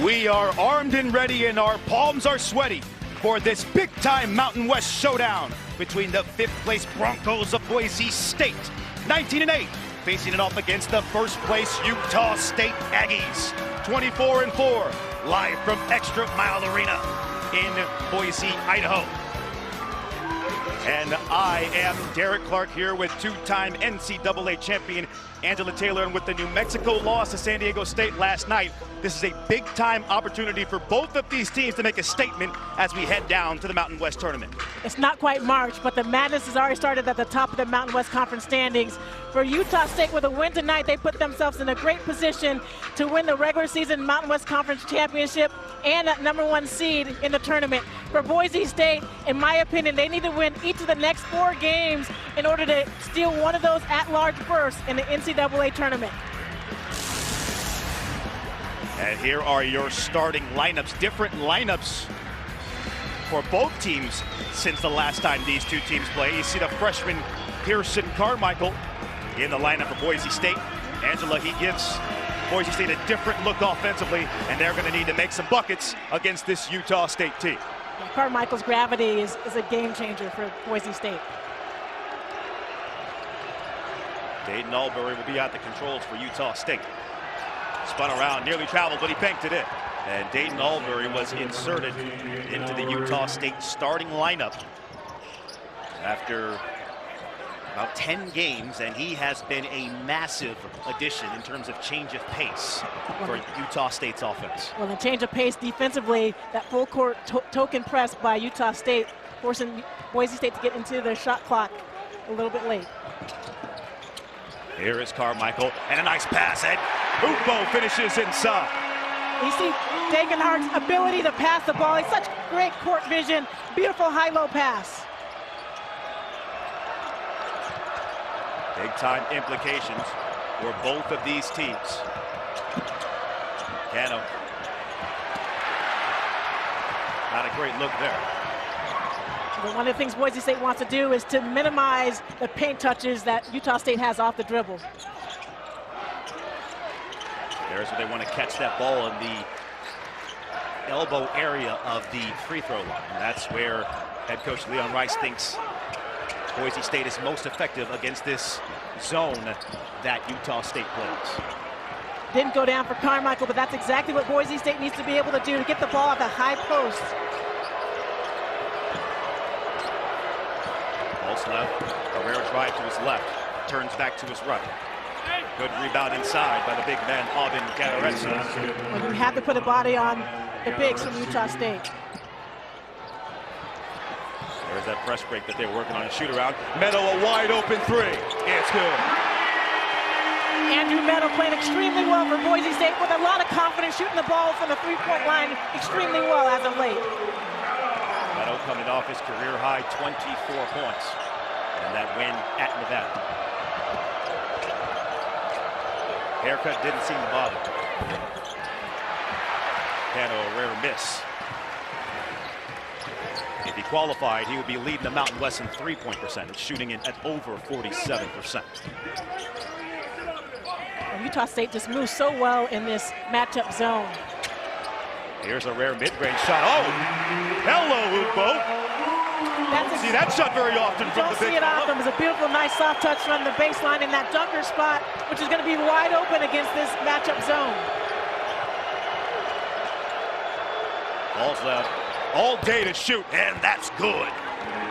We are armed and ready and our palms are sweaty for this big-time Mountain West showdown between the 5th place Broncos of Boise State, 19-8, facing it off against the 1st place Utah State Aggies, 24-4, live from ExtraMile Arena in Boise, Idaho. And I am Derek Clark here with two-time NCAA champion Angela Taylor, and with the New Mexico loss to San Diego State last night, this is a big-time opportunity for both of these teams to make a statement as we head down to the Mountain West tournament. It's not quite March, but the madness has already started at the top of the Mountain West Conference standings. For Utah State, with a win tonight, they put themselves in a great position to win the regular season Mountain West Conference championship and that #1 seed in the tournament. For Boise State, in my opinion, they need to win each of the next 4 games in order to steal one of those at-large berths in the NCAA tournament. And here are your starting lineups, different lineups for both teams since the last time these two teams play. You see the freshman Pearson Carmichael in the lineup for Boise State. Angela, he gives Boise State a different look offensively, and they're going to need to make some buckets against this Utah State team. Carmichael's gravity is a game changer for Boise State. Dayton Albury will be at the controls for Utah State. Spun around, nearly traveled, but he banked it in. And Dayton Albury was inserted into the Utah State starting lineup after about 10 games, and he has been a massive addition in terms of change of pace for Utah State's offense. Well, the change of pace defensively, that full court token press by Utah State, forcing Boise State to get into their shot clock a little bit late. Here is Carmichael, and a nice pass, and Upo finishes inside. You see Degenhardt's ability to pass the ball. He's such great court vision, beautiful high-low pass. Big-time implications for both of these teams. Cano. Not a great look there. But one of the things Boise State wants to do is to minimize the paint touches that Utah State has off the dribble. There's where they want to catch that ball in the elbow area of the free throw line. And that's where head coach Leon Rice thinks Boise State is most effective against this zone that Utah State plays. Didn't go down for Carmichael, but that's exactly what Boise State needs to be able to do to get the ball at the high post. Pulse left, a rare drive to his left, turns back to his right. Good rebound inside by the big man, Aubin Gadaretsi. Well, you have to put a body on the bigs from Utah State. There's that press break that they were working on, a shoot around. Meadow, a wide open 3. It's good. Andrew Meadow playing extremely well for Boise State with a lot of confidence, shooting the ball from the three-point line extremely well as of late. Meadow coming off his career high 24 points in that win at Nevada. Haircut didn't seem to bother. Cano, a rare miss. If he qualified, he would be leading the Mountain West in three-point percentage, shooting in at over 47%. Well, Utah State just moves so well in this matchup zone. Here's a rare mid-range shot. Oh, hello, Upo. Don't see that shot very often from the big. Don't see it often. It was a beautiful, nice soft touch from the baseline in that dunker spot, which is going to be wide open against this matchup zone. Ball's left. All day to shoot, and that's good.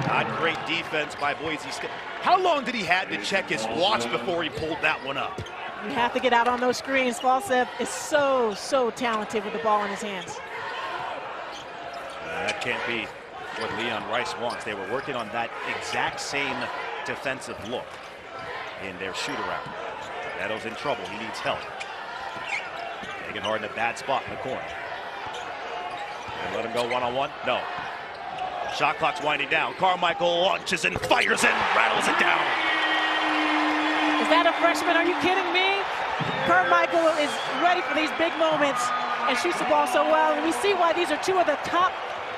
Not great defense by Boise State. How long did he have to check his watch before he pulled that one up? You have to get out on those screens. Falsev is so talented with the ball in his hands. That can't be what Leon Rice wants. They were working on that exact same defensive look in their shoot-around. Meadow's in trouble. He needs help. Degenhardt in a bad spot in the corner. And let him go one-on-one? No. Shot clock's winding down. Carmichael launches and fires and rattles it down. Is that a freshman? Are you kidding me? Carmichael is ready for these big moments and shoots the ball so well. And we see why these are two of the top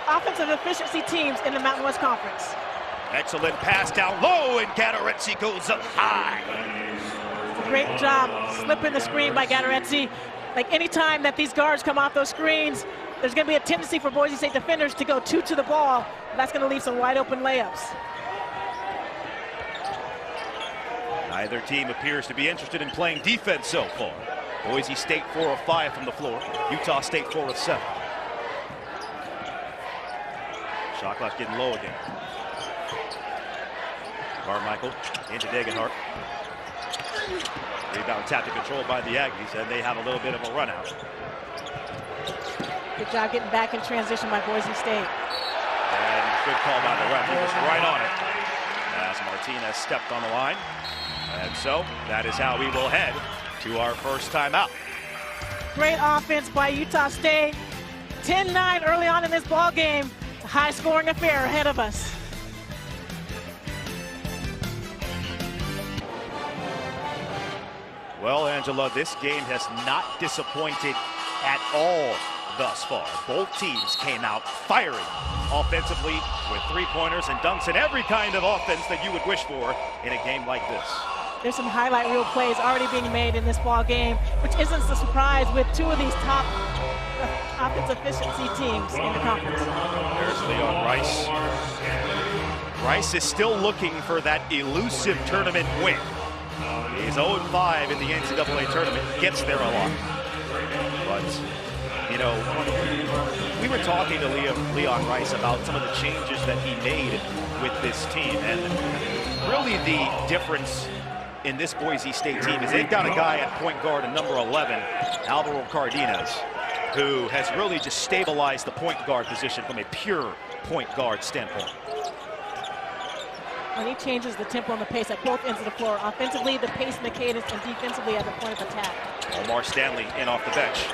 offensive efficiency teams in the Mountain West Conference. Excellent pass down low, and Gadaretsi goes up high. Great job slipping the screen by Gadaretsi. like anytime that these guards come off those screens, there's going to be a tendency for Boise State defenders to go two to the ball. That's going to leave some wide open layups. Neither team appears to be interested in playing defense so far. Boise State 4 of 5 from the floor. Utah State 4 of 7. Shot clock getting low again. Carmichael into Degenhart. Rebound tapped and controlled by the Aggies, and they have a little bit of a run out. Good job getting back in transition by Boise State. And good call by the ref. He was right on it as Martinez stepped on the line. And so that is how we will head to our first timeout. Great offense by Utah State. 10-9 early on in this ball game. A high-scoring affair ahead of us. Well, Angela, this game has not disappointed at all thus far. Both teams came out firing offensively with three-pointers and dunks and every kind of offense that you would wish for in a game like this. There's some highlight reel plays already being made in this ball game, which isn't a surprise with two of these top offensive efficiency teams in the conference. There's Leon Rice. Rice is still looking for that elusive tournament win. He's 0-5 in the NCAA tournament, gets there a lot. But, you know, we were talking to Leon Rice about some of the changes that he made with this team. And really the difference in this Boise State team is they've got a guy at point guard at number 11, Alvaro Cardenas, who has really just stabilized the point guard position from a pure point guard standpoint. And he changes the tempo and the pace at both ends of the floor. Offensively, the pace and the cadence, and defensively at the point of attack. Omar Stanley in off the bench.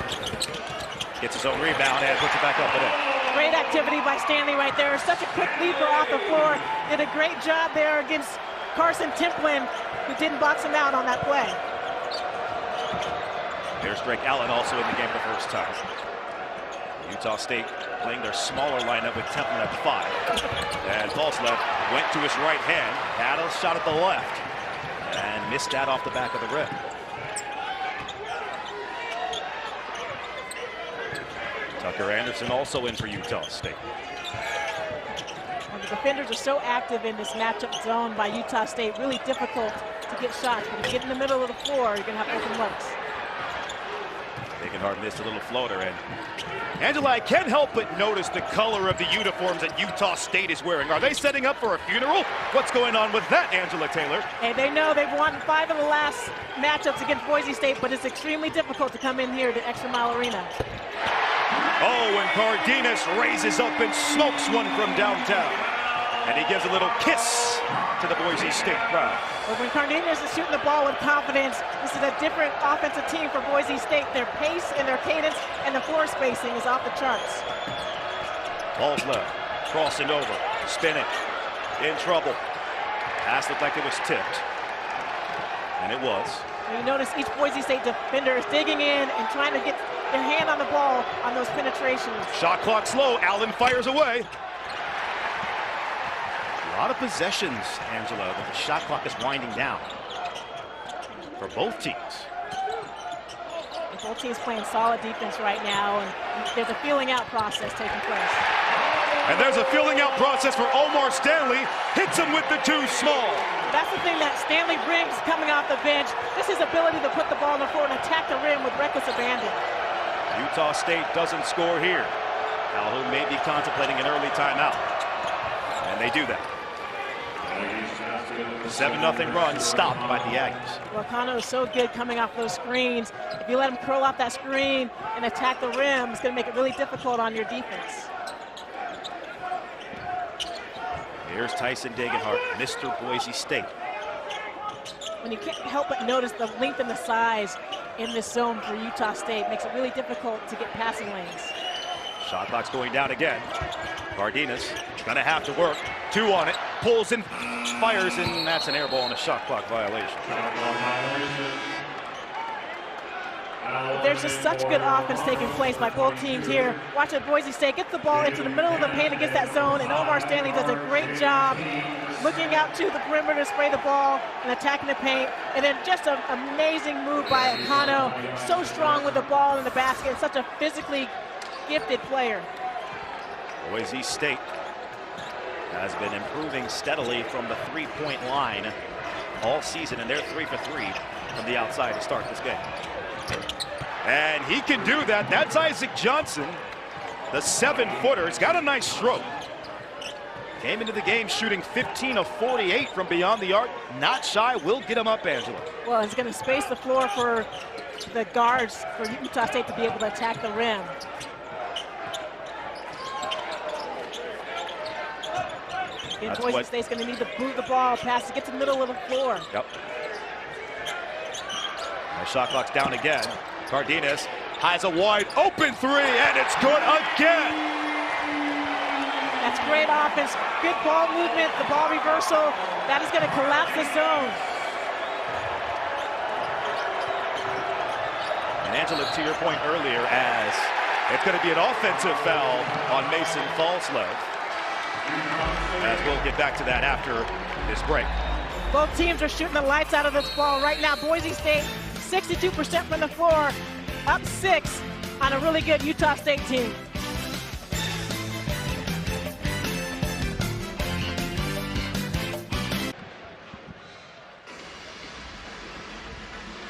Gets his own rebound and puts it back up and in. Great activity by Stanley right there. Such a quick leaper off the floor. Did a great job there against Carson Templin, who didn't box him out on that play. There's Drake Allen also in the game for the first time. Utah State playing their smaller lineup with Templin at 5. And Falslev went to his right hand, had a shot at the left, and missed that off the back of the rim. Tucker Anderson also in for Utah State. And the defenders are so active in this matchup zone by Utah State, really difficult to get shots. When you get in the middle of the floor, you're going to have open looks. Degenhart missed a little floater, and Angela, I can't help but notice the color of the uniforms that Utah State is wearing. Are they setting up for a funeral? What's going on with that, Angela Taylor? Hey, they know they've won 5 of the last matchups against Boise State, but it's extremely difficult to come in here to ExtraMile Arena. Oh, and Cardenas raises up and smokes one from downtown. And he gives a little kiss to the Boise State crowd. But when Cardenas is shooting the ball with confidence, this is a different offensive team for Boise State. Their pace and their cadence and the floor spacing is off the charts. Ball's left, crossing over, spinning, in trouble. Pass looked like it was tipped. And it was. And you notice each Boise State defender is digging in and trying to get their hand on the ball on those penetrations. Shot clock slow, Allen fires away. A lot of possessions, Angela, but the shot clock is winding down for both teams. Both teams playing solid defense right now, and there's a feeling out process taking place. And there's a feeling out process for Omar Stanley. Hits him with the too small. That's the thing that Stanley brings coming off the bench. This is his ability to put the ball on the floor and attack the rim with reckless abandon. Utah State doesn't score here. Calhoun may be contemplating an early timeout. And they do that. 7-0 run stopped by the Aggies. Well, Kano is so good coming off those screens. If you let him curl off that screen and attack the rim, it's going to make it really difficult on your defense. Here's Tyson Degenhart, Mr. Boise State. When you can't help but notice the length and the size in this zone for Utah State, makes it really difficult to get passing lanes. Shot clock's going down again. Cardenas gonna have to work. 2 on it, pulls and fires, and that's an air ball and a shot clock violation. There's just such good offense taking place by both teams here. Watch it, Boise State gets the ball into the middle of the paint against that zone, and Omar Stanley does a great job looking out to the perimeter to spray the ball and attacking the paint. And then just an amazing move by Akano. So strong with the ball in the basket. Such a physically gifted player. Boise State has been improving steadily from the three-point line all season, and they're 3 for 3 from the outside to start this game. And he can do that. That's Isaac Johnson, the 7-footer. He's got a nice stroke. Came into the game shooting 15 of 48 from beyond the arc. Not shy. Will get him up, Angela. Well, he's going to space the floor for the guards for Utah State to be able to attack the rim. Again, Boise State's going to need to move the ball, pass to get to the middle of the floor. Yep. The shot clock's down again. Cardenas has a wide open three, and it's good again. That's great offense. Good ball movement, the ball reversal. That is going to collapse the zone. And Angela, to your point earlier, as it's going to be an offensive foul on Mason Falslev. As we'll get back to that after this break. Both teams are shooting the lights out of this ball right now. Boise State, 62% from the floor, up 6 on a really good Utah State team.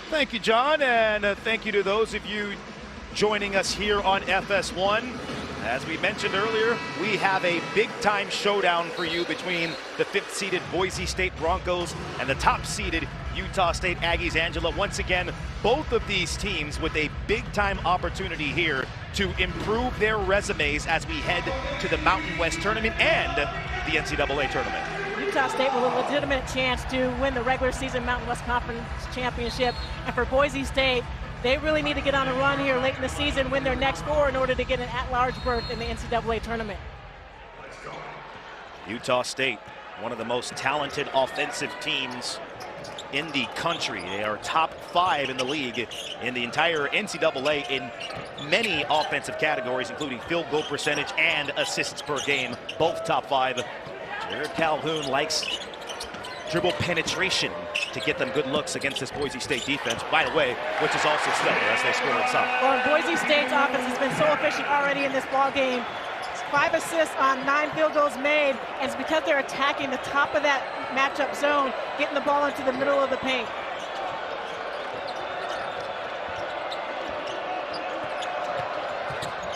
Thank you, John, and thank you to those of you joining us here on FS1. As we mentioned earlier, we have a big-time showdown for you between the 5th-seeded Boise State Broncos and the top-seeded Utah State Aggies. Angela, once again, both of these teams with a big-time opportunity here to improve their resumes as we head to the Mountain West Tournament and the NCAA Tournament. Utah State with a legitimate chance to win the regular season Mountain West Conference Championship. And for Boise State, they really need to get on a run here late in the season, win their next 4 in order to get an at-large berth in the NCAA tournament. Utah State, one of the most talented offensive teams in the country. They are top 5 in the league in the entire NCAA in many offensive categories, including field goal percentage and assists per game, both top 5. Jared Calhoun likes dribble penetration to get them good looks against this Boise State defense, by the way, which is also stellar as they score inside. Well, Boise State's offense has been so efficient already in this ball game. 5 assists on 9 field goals made, and it's because they're attacking the top of that matchup zone, getting the ball into the middle of the paint.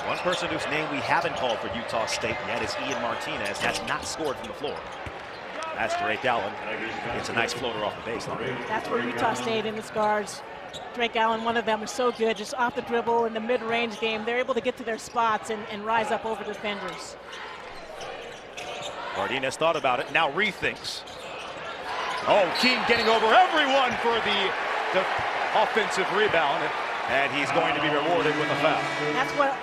One person whose name we haven't called for Utah State yet is Ian Martinez. Has not scored from the floor. That's Drake Allen. It's a nice floater off the baseline. That's where Utah State in the guards. Drake Allen, one of them, is so good, just off the dribble in the mid-range game. They're able to get to their spots and rise up over defenders. Cardenas thought about it, now rethinks. Oh, Keene getting over everyone for the offensive rebound, and he's going to be rewarded with a foul. That's what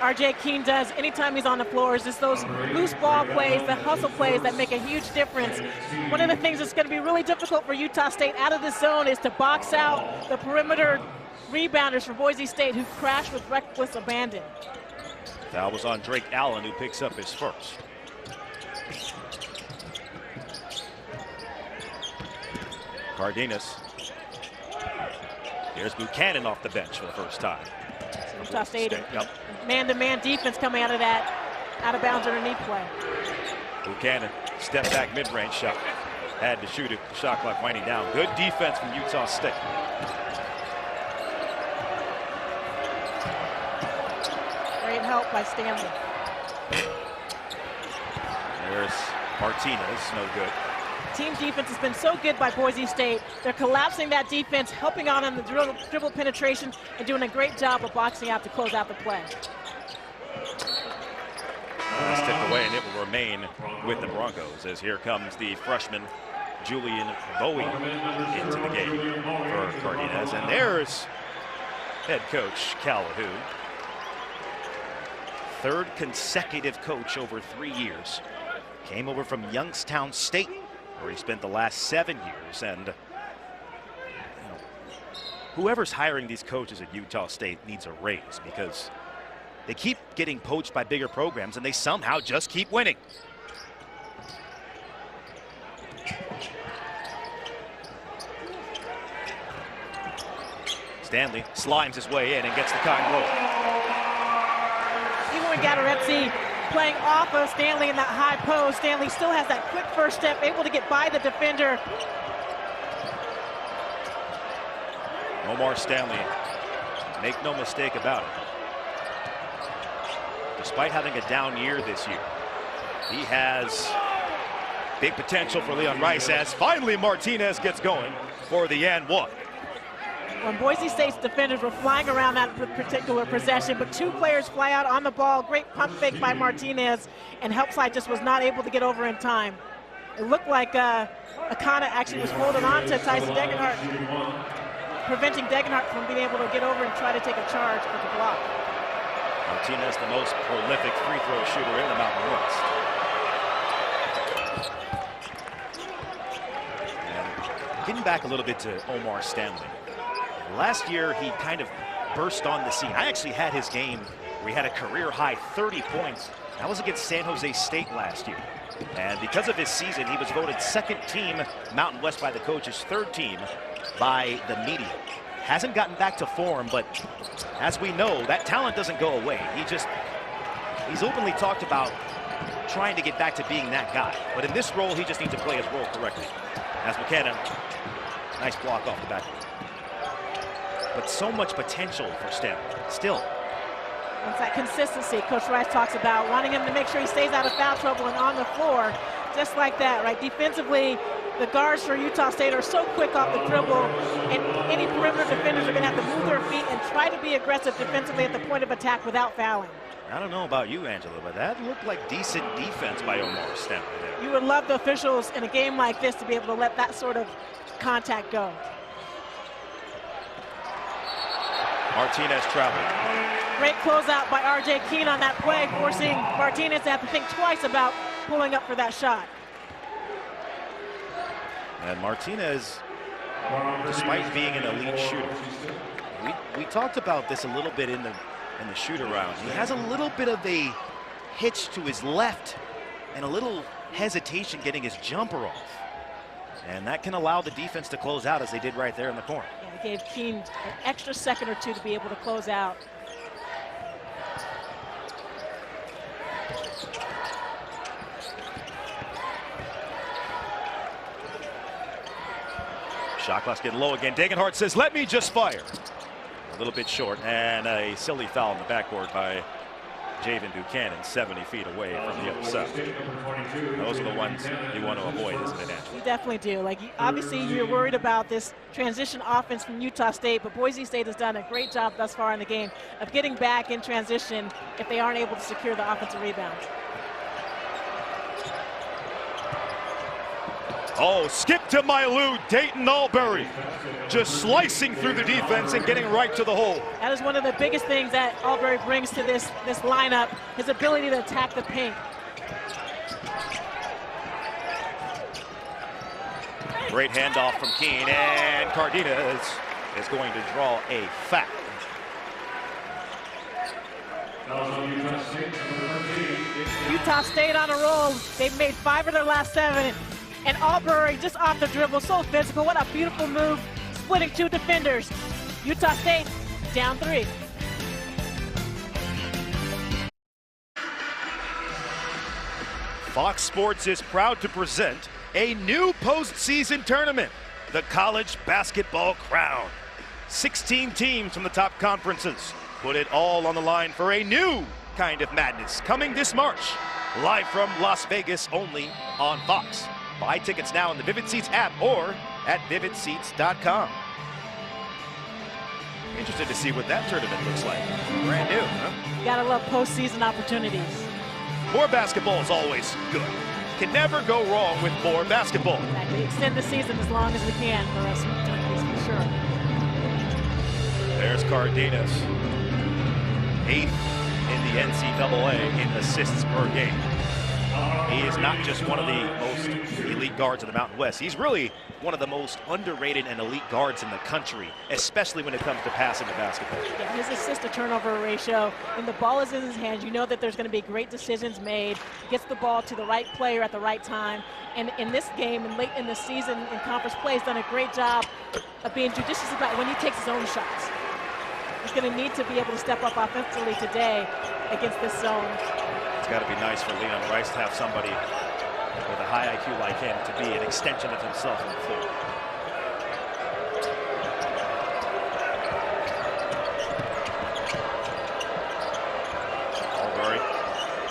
R.J. Keene does anytime he's on the floor, is just those loose ball plays, the hustle plays that make a huge difference. One of the things that's going to be really difficult for Utah State out of this zone is to box out the perimeter rebounders for Boise State, who crash with reckless abandon. Foul was on Drake Allen, who picks up his first. Cardenas. Here's Buchanan off the bench for the first time. Utah State, man-to-man defense coming out of that out-of-bounds underneath play. Buchanan, step back mid-range shot. Had to shoot it, the shot clock winding down. Good defense from Utah State. Great help by Stanley. There's Martinez, no good. Team defense has been so good by Boise State. They're collapsing that defense, helping out on the dribble penetration, and doing a great job of boxing out to close out the play. That's tipped away, and it will remain with the Broncos, as here comes the freshman Julian Bowie into the game for Cardenas. And there's head coach Calhoun. 3rd consecutive coach over 3 years. Came over from Youngstown State, where he spent the last 7 years. And whoever's hiring these coaches at Utah State needs a raise, because they keep getting poached by bigger programs and they somehow just keep winning. Stanley slimes his way in and gets the kind roll. Even when Gatorezzi playing off of Stanley in that high post, Stanley still has that quick first step, able to get by the defender. Omar Stanley, make no mistake about it. Despite having a down year this year, he has big potential for Leon Rice as finally Martinez gets going for the and one. When Boise State's defenders were flying around that particular possession, but two players fly out on the ball. Great pump fake by Martinez, and Helpside just was not able to get over in time. It looked like Akana actually was holding on to Tyson Degenhardt, preventing Degenhardt from being able to get over and try to take a charge for the block. Martinez, the most prolific free throw shooter in the Mountain West. And getting back a little bit to Omar Stanley. Last year, he kind of burst on the scene. I actually had his game where he had a career-high 30 points. That was against San Jose State last year. And because of his season, he was voted second team Mountain West by the coaches, third team by the media. Hasn't gotten back to form, but as we know, that talent doesn't go away. He's openly talked about trying to get back to being that guy. But in this role, he just needs to play his role correctly. As McKenna, nice block off the back. But so much potential for Stanley, still. It's that consistency Coach Rice talks about, wanting him to make sure he stays out of foul trouble and on the floor. Just like that, right? Defensively, the guards for Utah State are so quick off the dribble, and any perimeter defenders are going to have to move their feet and try to be aggressive defensively at the point of attack without fouling. I don't know about you, Angela, but that looked like decent defense by Omar Stanley there. You would love the officials in a game like this to be able to let that sort of contact go. Martinez traveling. Great closeout by R.J. Keene on that play, forcing Martinez to have to think twice about pulling up for that shot. And Martinez, despite being an elite shooter, we talked about this a little bit in the shoot-around. He has a little bit of a hitch to his left and a little hesitation getting his jumper off. And that can allow the defense to close out as they did right there in the corner. Yeah, it gave Keene an extra second or two to be able to close out. Shot clock's getting low again. Degenhardt says, let me just fire. A little bit short, and a silly foul in the backboard by Javen Buchanan, 70 feet away from the other side. Those are the ones you want to avoid, isn't it, Angela? You definitely do. Like, obviously, you're worried about this transition offense from Utah State, but Boise State has done a great job thus far in the game of getting back in transition if they aren't able to secure the offensive rebounds. Oh, skip to Mylou, Dayton Albury, just slicing through the defense and getting right to the hole. That is one of the biggest things that Albury brings to this lineup, his ability to attack the paint. Great handoff from Keene, and Cardenas is going to draw a foul. Utah State on a roll. They've made 5 of their last 7. And Albury just off the dribble, so physical. What a beautiful move, splitting 2 defenders. Utah State down 3. Fox Sports is proud to present a new postseason tournament, the College Basketball Crown. 16 teams from the top conferences put it all on the line for a new kind of madness coming this March, live from Las Vegas only on Fox. Buy tickets now in the Vivid Seats app or at vividseats.com. Interested to see what that tournament looks like. Brand new, huh? You gotta love postseason opportunities. More basketball is always good. Can never go wrong with more basketball. Exactly. Extend the season as long as we can for us junkies, for sure. There's Cardenas, 8th in the NCAA in assists per game. He is not just one of the most elite guards in the Mountain West. He's really one of the most underrated and elite guards in the country, especially when it comes to passing the basketball. Yeah, his assist-to-turnover ratio, when the ball is in his hands, you know that there's going to be great decisions made. He gets the ball to the right player at the right time. And in this game and late in the season in conference play, he's done a great job of being judicious about when he takes his own shots. He's going to need to be able to step up offensively today against this zone. It's got to be nice for Leon Rice to have somebody with a high IQ like him to be an extension of himself on the floor. Albury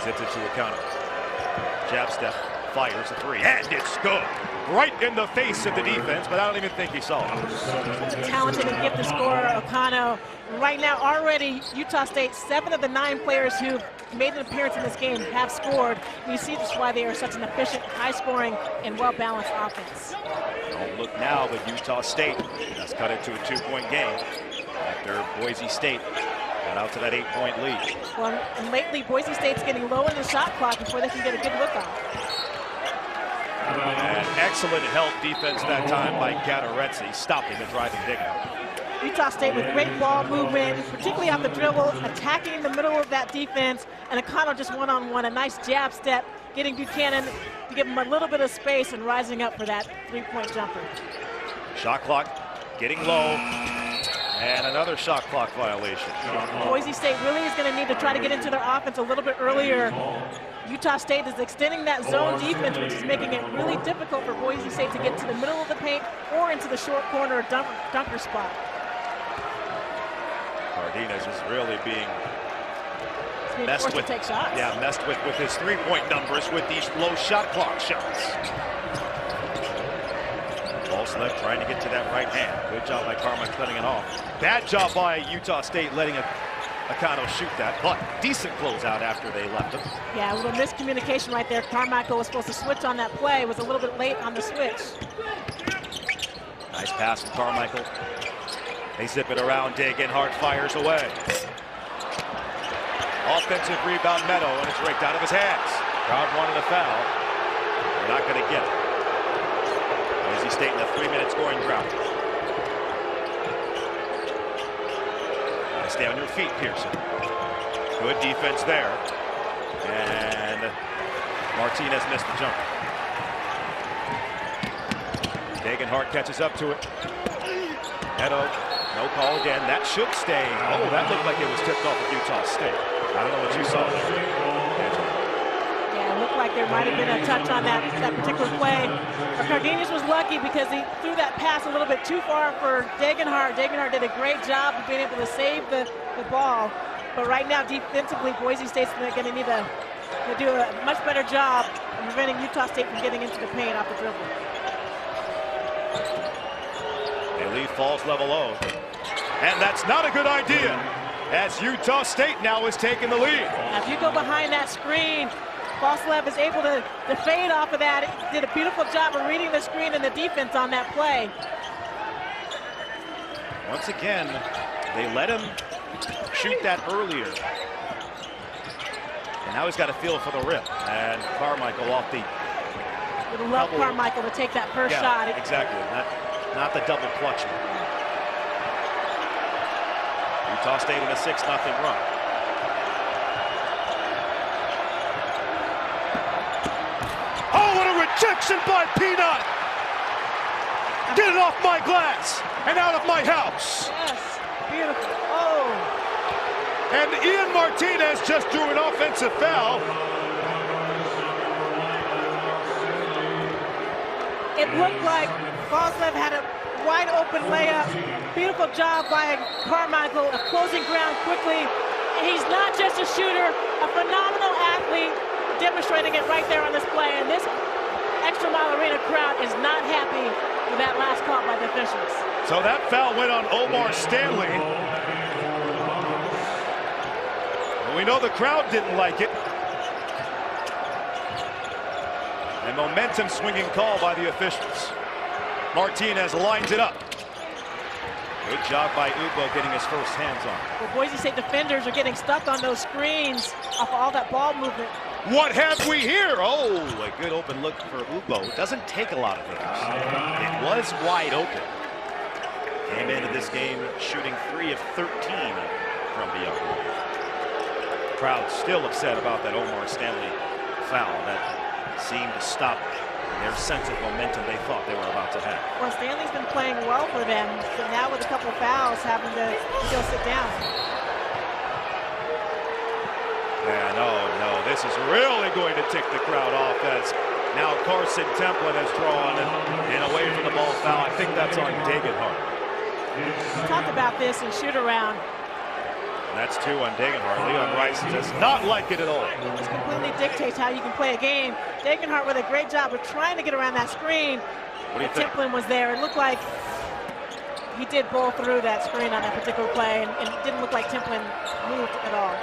zips it to the counter. Jab step, fires a three, and it's good. Right in the face of the defense, but I don't even think he saw it. Talented and gifted scorer, O'Connell. Right now, already, Utah State, 7 of the 9 players who've made an appearance in this game have scored. You see just why they are such an efficient, high-scoring, and well-balanced offense. Don't look now, but Utah State has cut it to a 2-point game after Boise State got out to that 8-point lead. Well, and lately, Boise State's getting low in the shot clock before they can get a good look on. And excellent help defense that time by Gatorezzi, stopping the driving dig-out. Utah State with great ball movement, particularly off the dribble, attacking the middle of that defense, and O'Connell just one-on-one, a nice jab step, getting Buchanan to give him a little bit of space and rising up for that 3-point jumper. Shot clock getting low, and another shot clock violation. Boise State really is going to need to try to get into their offense a little bit earlier. Utah State is extending that zone defense, which is making it really difficult for Boise State to get to the middle of the paint or into the short corner dunker spot. Cardenas is really being messed with. To take shots. Yeah, messed with his 3-point numbers with these low shot clock shots. False left trying to get to that right hand. Good job by Carmichael cutting it off. Bad job by Utah State letting O'Connell shoot that, but decent closeout after they left him. Yeah, a little miscommunication right there. Carmichael was supposed to switch on that play, was a little bit late on the switch. Nice pass from Carmichael. They zip it around, Degenhardt fires away. Offensive rebound, Meadow, and it's raked out of his hands. Crowd wanted a foul. They're not going to get it. Boise State in a 3-minute scoring drought. Stay on your feet, Pearson. Good defense there. And Martinez missed the jumper. Degenhardt catches up to it. Meadow, no call again. That should stay. Oh, that looked like it was tipped off of Utah State. I don't know what you saw there. Yeah, it looked like there might have been a touch on that particular play. But Cardenas was lucky because he threw that pass a little bit too far for Degenhardt. Degenhardt did a great job of being able to save the ball. But right now, defensively, Boise State's going to need to do a much better job of preventing Utah State from getting into the paint off the dribble. They leave Falls level low. And that's not a good idea, as Utah State now is taking the lead. Now, if you go behind that screen, Falslev is able to fade off of that. He did a beautiful job of reading the screen and the defense on that play. Once again, they let him shoot that earlier. And now he's got a feel for the rim. And Carmichael off the... Would love Carmichael to take that first shot. Exactly. Not the double clutch. Utah State in a 6-0 run. Oh, what a rejection by Peanut! Get it off my glass and out of my house. Yes, beautiful. Oh. And Ian Martinez just drew an offensive foul. It looked like Falslev had a wide open layup. Beautiful job by Carmichael of closing ground quickly. And he's not just a shooter, a phenomenal athlete, demonstrating it right there on this play. And this ExtraMile Arena crowd is not happy with that last call by the officials. So that foul went on Omar Stanley. We know the crowd didn't like it. And momentum swinging call by the officials. Martinez lines it up. Good job by Ugo getting his first hands on it. Well, Boise State defenders are getting stuck on those screens off all that ball movement. What have we here? Oh, a good open look for Ugo. Doesn't take a lot of those. It was wide open. Came into this game shooting 3 of 13 from beyond. Crowd still upset about that Omar Stanley foul that seemed to stop their sense of momentum they thought they were about to have. Well, Stanley's been playing well for them, but now with a couple of fouls, having to go sit down. And oh no, this is really going to tick the crowd off as now Carson Templin has drawn and away from the ball foul. I think that's on Degenhart. We talked about this in shoot-around. That's 2 on Degenhart. Leon Rice does not like it at all. This completely dictates how you can play a game. Degenhart with a great job of trying to get around that screen. What do you think? Templin was there. It looked like he did bowl through that screen on that particular play, and it didn't look like Templin moved at all.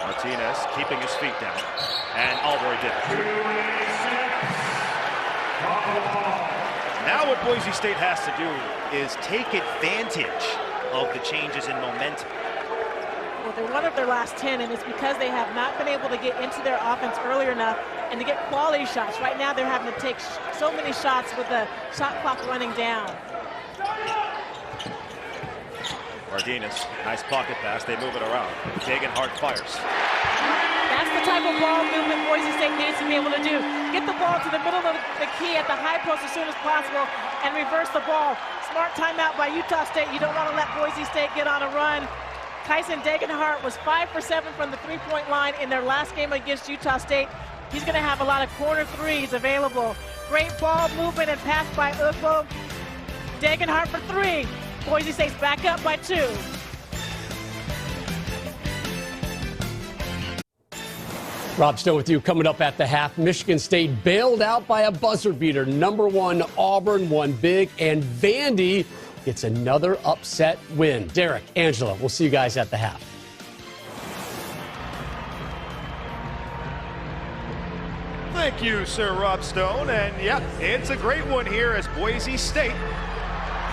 Martinez keeping his feet down, and Albury did it. Now what Boise State has to do is take advantage of the changes in momentum. Well, they're one of their last 10, and it's because they have not been able to get into their offense early enough and to get quality shots. Right now they're having to take so many shots with the shot clock running down. Martinez, nice pocket pass. They move it around. Degenhart fires. That's the type of ball movement Boise State needs to be able to do. Get the ball to the middle of the key at the high post as soon as possible and reverse the ball. Smart timeout by Utah State. You don't want to let Boise State get on a run. Tyson Degenhart was 5 for 7 from the three-point line in their last game against Utah State. He's going to have a lot of corner threes available. Great ball movement and pass by Ugbo. Degenhart for 3. Boise State's back up by 2. Rob Stone with you. Coming up at the half, Michigan State bailed out by a buzzer beater. Number 1 Auburn won big, and Vandy gets another upset win. Derek, Angela, we'll see you guys at the half. Thank you, Sir Rob Stone. And yeah, it's a great one here as Boise State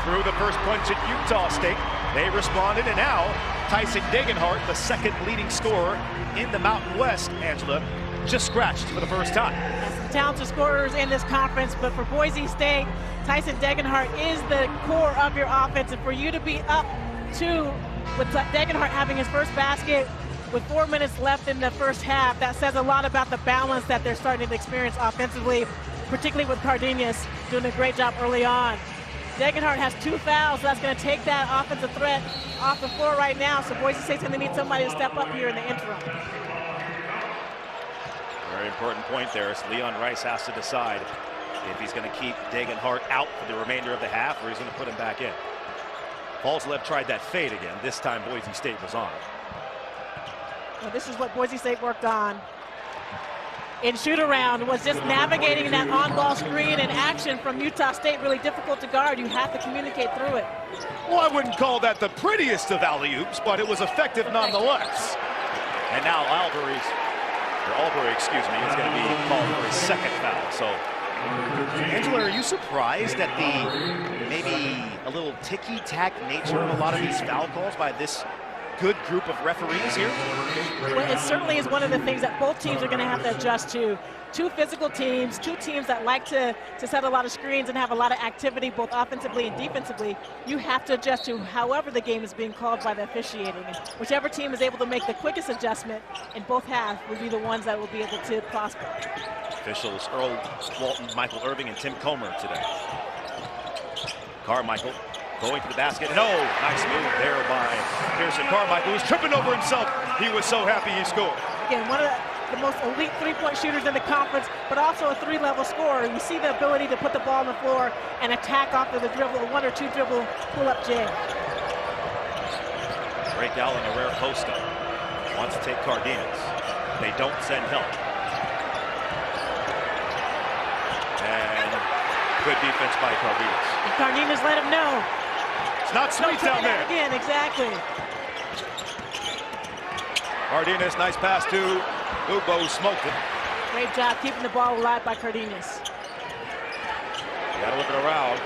threw the first punch at Utah State. They responded, and now Tyson Degenhart, the second leading scorer in the Mountain West, Angela, just scratched for the first time. Some talented scorers in this conference, but for Boise State, Tyson Degenhart is the core of your offense, and for you to be up 2 with Degenhart having his first basket with 4 minutes left in the first half, that says a lot about the balance that they're starting to experience offensively, particularly with Cardenas doing a great job early on. Degenhart has 2 fouls, so that's going to take that offensive threat off the floor right now, so Boise State's going to need somebody to step up here in the interim. Very important point there as Leon Rice has to decide if he's going to keep Degenhart out for the remainder of the half or he's going to put him back in. Paulslev tried that fade again. This time Boise State was on. Well, this is what Boise State worked on in shoot-around, was just navigating that on-ball screen and action from Utah State. Really difficult to guard. You have to communicate through it. Well, I wouldn't call that the prettiest of alley-oops, but it was effective nonetheless. And now Albury, excuse me, is going to be called for his second foul. So, Angela, are you surprised at the maybe a little ticky-tack nature of a lot of these foul calls by this good group of referees here? Well, it certainly is one of the things that both teams are going to have to adjust to. 2 physical teams, 2 teams that like to set a lot of screens and have a lot of activity both offensively and defensively. You have to adjust to however the game is being called by the officiating. And whichever team is able to make the quickest adjustment in both halves will be the ones that will be able to prosper. Officials Earl Walton, Michael Irving, and Tim Comer today. Carmichael going to the basket, and oh, nice move there by Pearson Carmichael, who's tripping over himself. He was so happy he scored. Again, one of the most elite three-point shooters in the conference, but also a 3-level scorer. You see the ability to put the ball on the floor and attack off of the dribble, a 1 or 2 dribble pull-up jam. Break out in a rare post-up. Wants to take Cardenas. They don't send help. And good defense by Cardenas. And Cardenas let him know. It's not sweet down there. Again, exactly. Cardenas, nice pass to Ugbo, smoked it. Great job keeping the ball alive by Cardenas. You gotta look it around.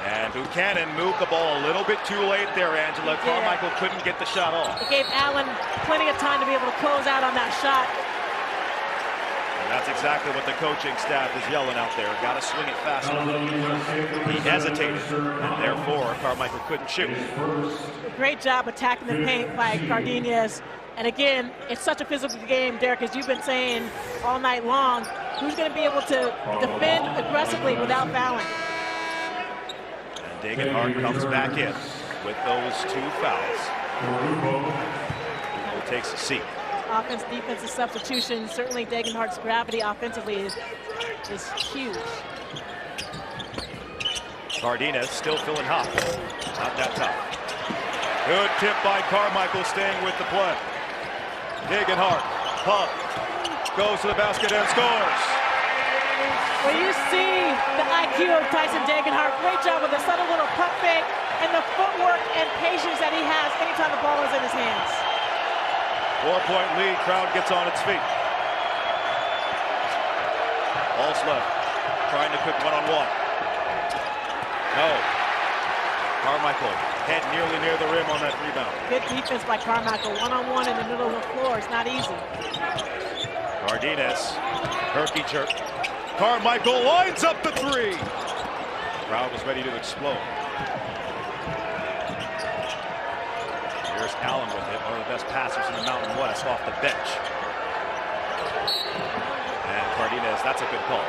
And Buchanan moved the ball a little bit too late there, Angela. Carmichael couldn't get the shot off. It gave Allen plenty of time to be able to close out on that shot. That's exactly what the coaching staff is yelling out there. Got to swing it faster. He hesitated, and therefore Carmichael couldn't shoot. Great job attacking the paint by Cardenas. And again, it's such a physical game, Derek, as you've been saying all night long. Who's going to be able to defend aggressively without fouling? And Degenhardt comes back in with those 2 fouls. He takes a seat. Offense, defensive substitution. Certainly Degenhardt's gravity offensively is huge. Cardenas still feeling hot. Not that tough. Good tip by Carmichael, staying with the play. Degenhardt, pump, goes to the basket and scores. Well, you see the IQ of Tyson Degenhardt. Great job with a subtle little pump fake and the footwork and patience that he has anytime the ball is in his hands. 4-point lead, crowd gets on its feet. Alslev trying to cook one-on-one. No. Carmichael, head nearly near the rim on that rebound. Good defense by Carmichael. One-on-one in the middle of the floor. It's not easy. Cardenas, herky jerk. Carmichael lines up the 3. Crowd was ready to explode. Here's Allen with it, one of the best passers in the Mountain West off the bench. And Cardenas, that's a good call.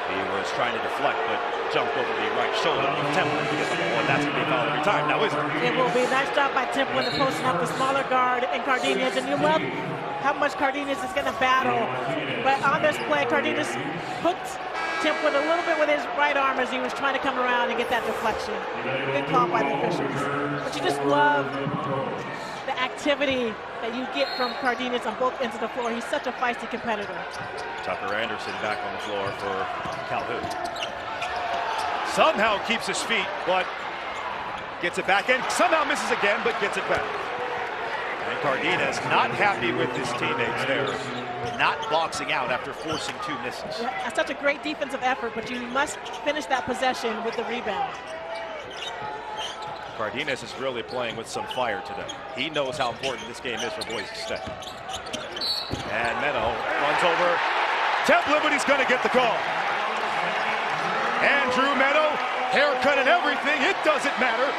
He was trying to deflect, but jumped over the right shoulder of Templin to get the ball, and that's going to be fouled every time now, isn't it? It will be a nice job by Templin to posting up the smaller guard and Cardenas, and you love how much Cardenas is going to battle. But on this play, Cardenas hooked Templin a little bit with his right arm as he was trying to come around and get that deflection. Good call by the officials. But you just love the activity that you get from Cardenas on both ends of the floor. He's such a feisty competitor. Tucker Anderson back on the floor for Calhoun. Somehow keeps his feet, but gets it back, and somehow misses again, but gets it back. And Cardenas not happy with his teammates there, not boxing out after forcing 2 misses. Yeah, that's such a great defensive effort, but you must finish that possession with the rebound. Cardenas is really playing with some fire today. He knows how important this game is for Boise State. And Meadow runs over Templin, but he's going to get the call. Andrew Meadow, haircut and everything, it doesn't matter.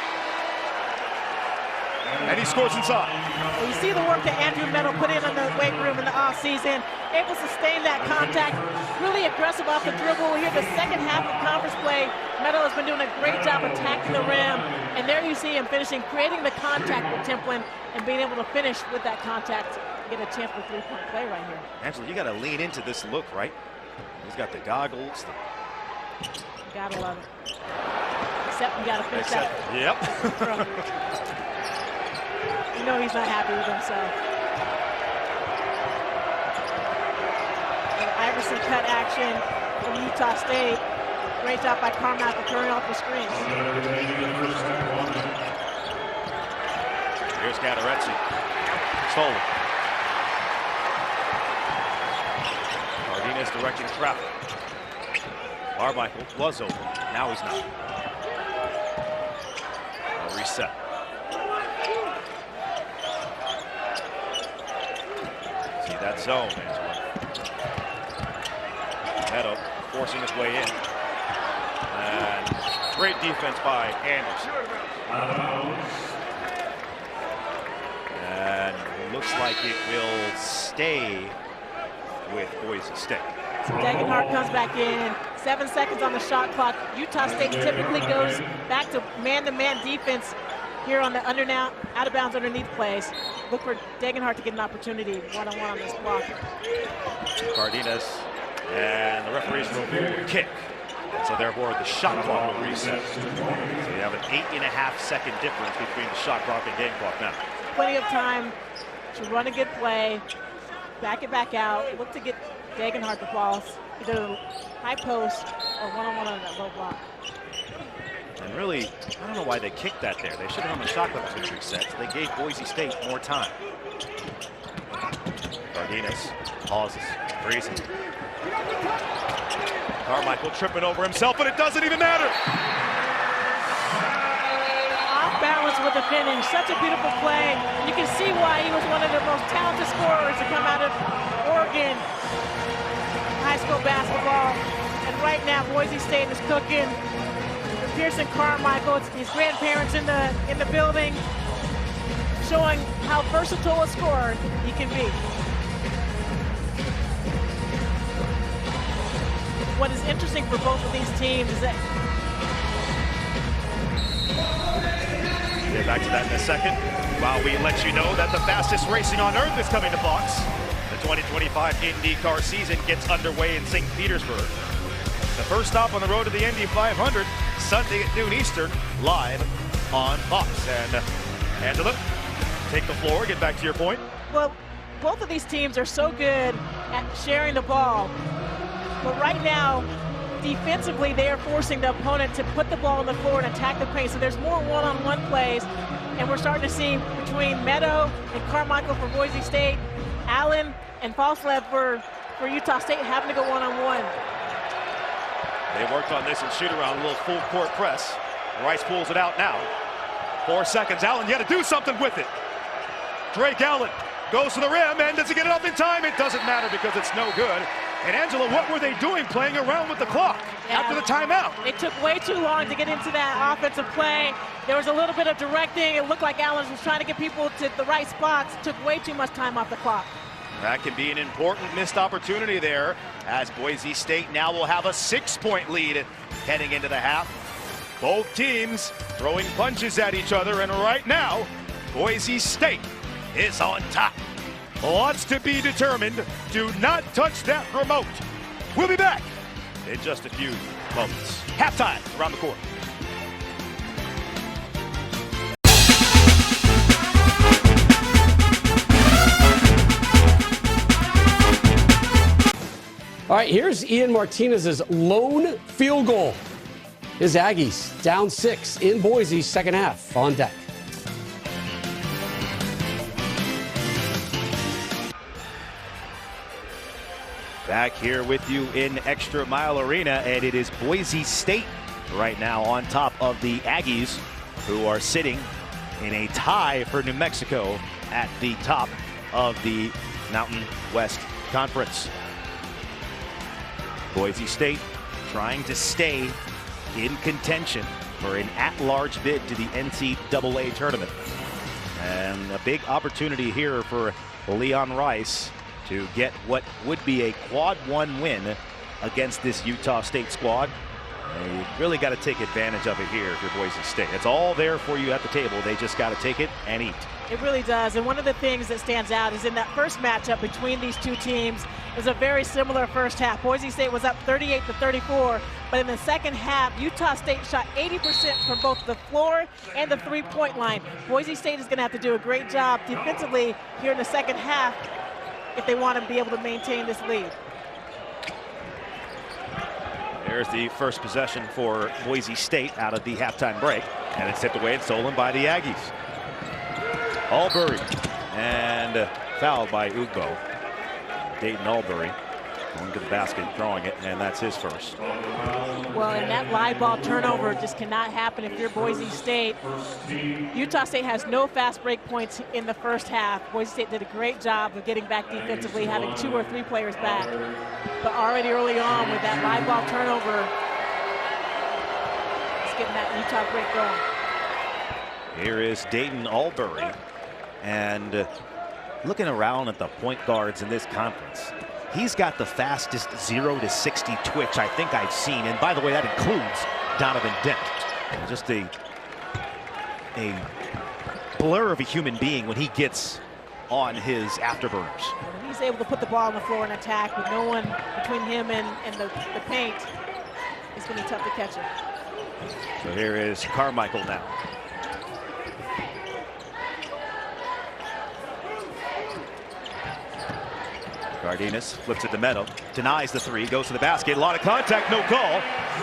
And he scores inside. Well, you see the work that Andrew Meadow put in the weight room in the offseason, able to sustain that contact, really aggressive off the dribble. Here, the second half of conference play, Meadow has been doing a great job attacking the rim, and there you see him finishing, creating the contact with Templin, and being able to finish with that contact and get a chance for 3-point play right here. Angela, you got to lean into this look, right? He's got the goggles. You gotta love it. Except you gotta finish that. Yep. You know he's not happy with himself. And Iverson cut action from Utah State. Great job by Carmichael turning off the screen. Here's Gadarezzi. Stolen. Cardenas directing traffic. Carmichael was open. Now he's not. A reset. See that zone, Angela. Meadow forcing his way in. And great defense by Anderson. And it looks like it will stay with Boise State. So Degenhardt comes back in. 7 seconds on the shot clock. Utah State typically goes back to man-to-man defense here on the out of bounds underneath plays. Look for Degenhardt to get an opportunity one-on-one on this block. Cardenas and the referees will kick. So therefore the shot clock will reset. So you have an 8.5 second difference between the shot clock and game clock now. Plenty of time to run a good play, back it back out, look to get Degenhardt the ball, either high post or one-on-one on that low block. And really, I don't know why they kicked that there. They should have run the shot clock was reset. They gave Boise State more time. Cardenas pauses, freezing. Carmichael tripping over himself, but it doesn't even matter. Off balance with the finish, such a beautiful play. You can see why he was one of the most talented scorers to come out of Oregon. high school basketball. And right now, Boise State is cooking. Pearson Carmichael, his grandparents in the building, showing how versatile a scorer he can be. What is interesting for both of these teams is that... Get back to that in a second. While we let you know that the fastest racing on earth is coming to Fox. The 2025 IndyCar season gets underway in St. Petersburg. The first stop on the road to the Indy 500, Sunday at noon Eastern, live on Fox. And Angela, take the floor, get back to your point. Well, both of these teams are so good at sharing the ball. But right now, defensively, they are forcing the opponent to put the ball on the floor and attack the paint. So there's more one-on-one plays. And we're starting to see between Meadow and Carmichael for Boise State, Allen and Falslev for Utah State having to go one-on-one. They worked on this in shoot-around, a little full-court press. Rice pulls it out now. 4 seconds. Allen, you got to do something with it. Drake Allen goes to the rim, and does he get it up in time? It doesn't matter because it's no good. And Angela, what were they doing playing around with the clock after the timeout? It took way too long to get into that offensive play. There was a little bit of directing. It looked like Allen was trying to get people to the right spots. It took way too much time off the clock. That can be an important missed opportunity there, as Boise State now will have a 6-point lead heading into the half. Both teams throwing punches at each other, and right now, Boise State is on top. Lots to be determined. Do not touch that remote. We'll be back in just a few moments. Halftime around the court. All right, here's Ian Martinez's lone field goal. His Aggies down 6 in Boise, second half on deck. Back here with you in ExtraMile Arena, and it is Boise State right now on top of the Aggies, who are sitting in a tie for New Mexico at the top of the Mountain West Conference. Boise State trying to stay in contention for an at-large bid to the NCAA tournament. And a big opportunity here for Leon Rice to get what would be a quad 1 win against this Utah State squad. And you really got to take advantage of it here if you're Boise State. It's all there for you at the table. They just got to take it and eat. It really does. And one of the things that stands out is in that first matchup between these two teams is a very similar first half. Boise State was up 38-34, but in the second half, Utah State shot 80% from both the floor and the three-point line. Boise State is going to have to do a great job defensively here in the second half if they want to be able to maintain this lead. There's the first possession for Boise State out of the halftime break, and it's tipped away and stolen by the Aggies. Albury, and fouled by Ugbo. Dayton Albury going to the basket, throwing it, and that's his first. Well, and that live ball turnover just cannot happen if you're Boise State. Utah State has no fast break points in the first half. Boise State did a great job of getting back defensively, having 2 or 3 players back. But already early on with that live ball turnover, it's getting that Utah break going. Here is Dayton Albury, and looking around at the point guards in this conference, he's got the fastest 0 to 60 twitch I think I've seen. And by the way, that includes Donovan Dent. Just a blur of a human being when he gets on his afterburners. He's able to put the ball on the floor and attack with no one between him and the paint. It's going to be tough to catch him. So here is Carmichael now. Cardenas flips it to Meadow, denies the 3, goes to the basket, a lot of contact, no call,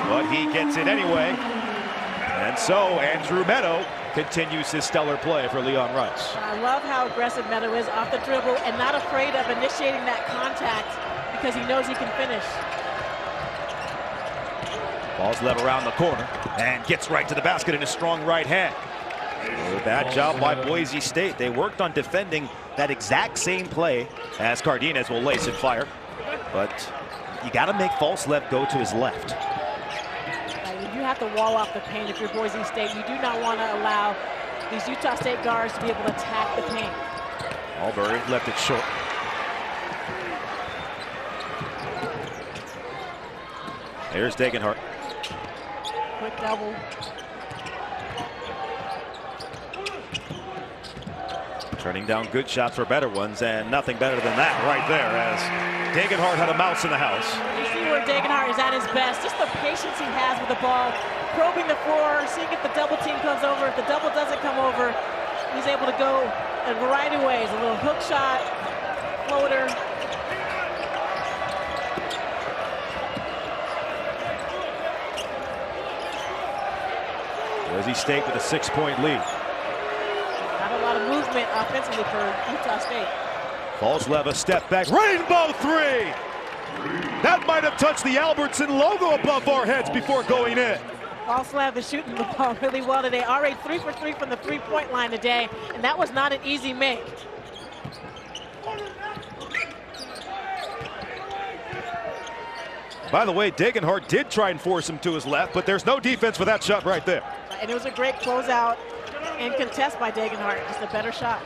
but he gets it anyway. And so Andrew Meadow continues his stellar play for Leon Rice. I love how aggressive Meadow is off the dribble and not afraid of initiating that contact because he knows he can finish. Ball's led around the corner and gets right to the basket in a strong right hand. Bad job by Boise State. They worked on defending that exact same play as Cardenas will lace and fire. But you got to make Falslev go to his left. You have to wall off the paint if you're Boise State. You do not want to allow these Utah State guards to be able to attack the paint. Albury left it short. There's Degenhart. Quick double. Turning down good shots for better ones, and nothing better than that right there, as Degenhart had a mouse in the house. You see where Degenhart is at his best, just the patience he has with the ball, probing the floor, seeing if the double team comes over. If the double doesn't come over, he's able to go a variety of ways. A little hook shot, floater. Boise State with a 6-point lead. Not a lot of movement offensively for Utah State. Falslev a step back, rainbow three! That might have touched the Albertson logo above our heads before going in. Falslev is shooting the ball really well today. Already 3 for 3 from the three-point line today, and that was not an easy make. By the way, Degenhart did try and force him to his left, but there's no defense for that shot right there. And it was a great closeout and contest by Degenhart. Just a better shot.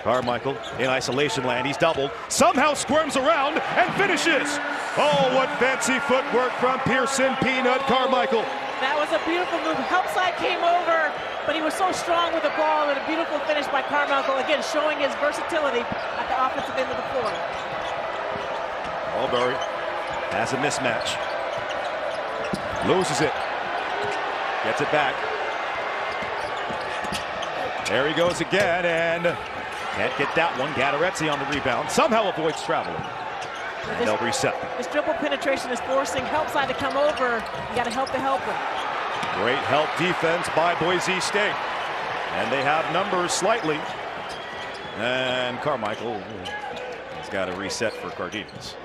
Carmichael in isolation land. He's doubled. Somehow squirms around and finishes. Oh, what fancy footwork from Pearson Peanut Carmichael. That was a beautiful move. Help side came over, but he was so strong with the ball, and a beautiful finish by Carmichael. Again, showing his versatility at the offensive end of the floor. Albury has a mismatch. Loses it. Gets it back. There he goes again, and can't get that one. Gadarezzi on the rebound. Somehow avoids traveling. And they'll reset. This dribble penetration is forcing help side to come over. You got to help the helper. Great help defense by Boise State. And they have numbers slightly. And Carmichael has got a reset for Cardenas.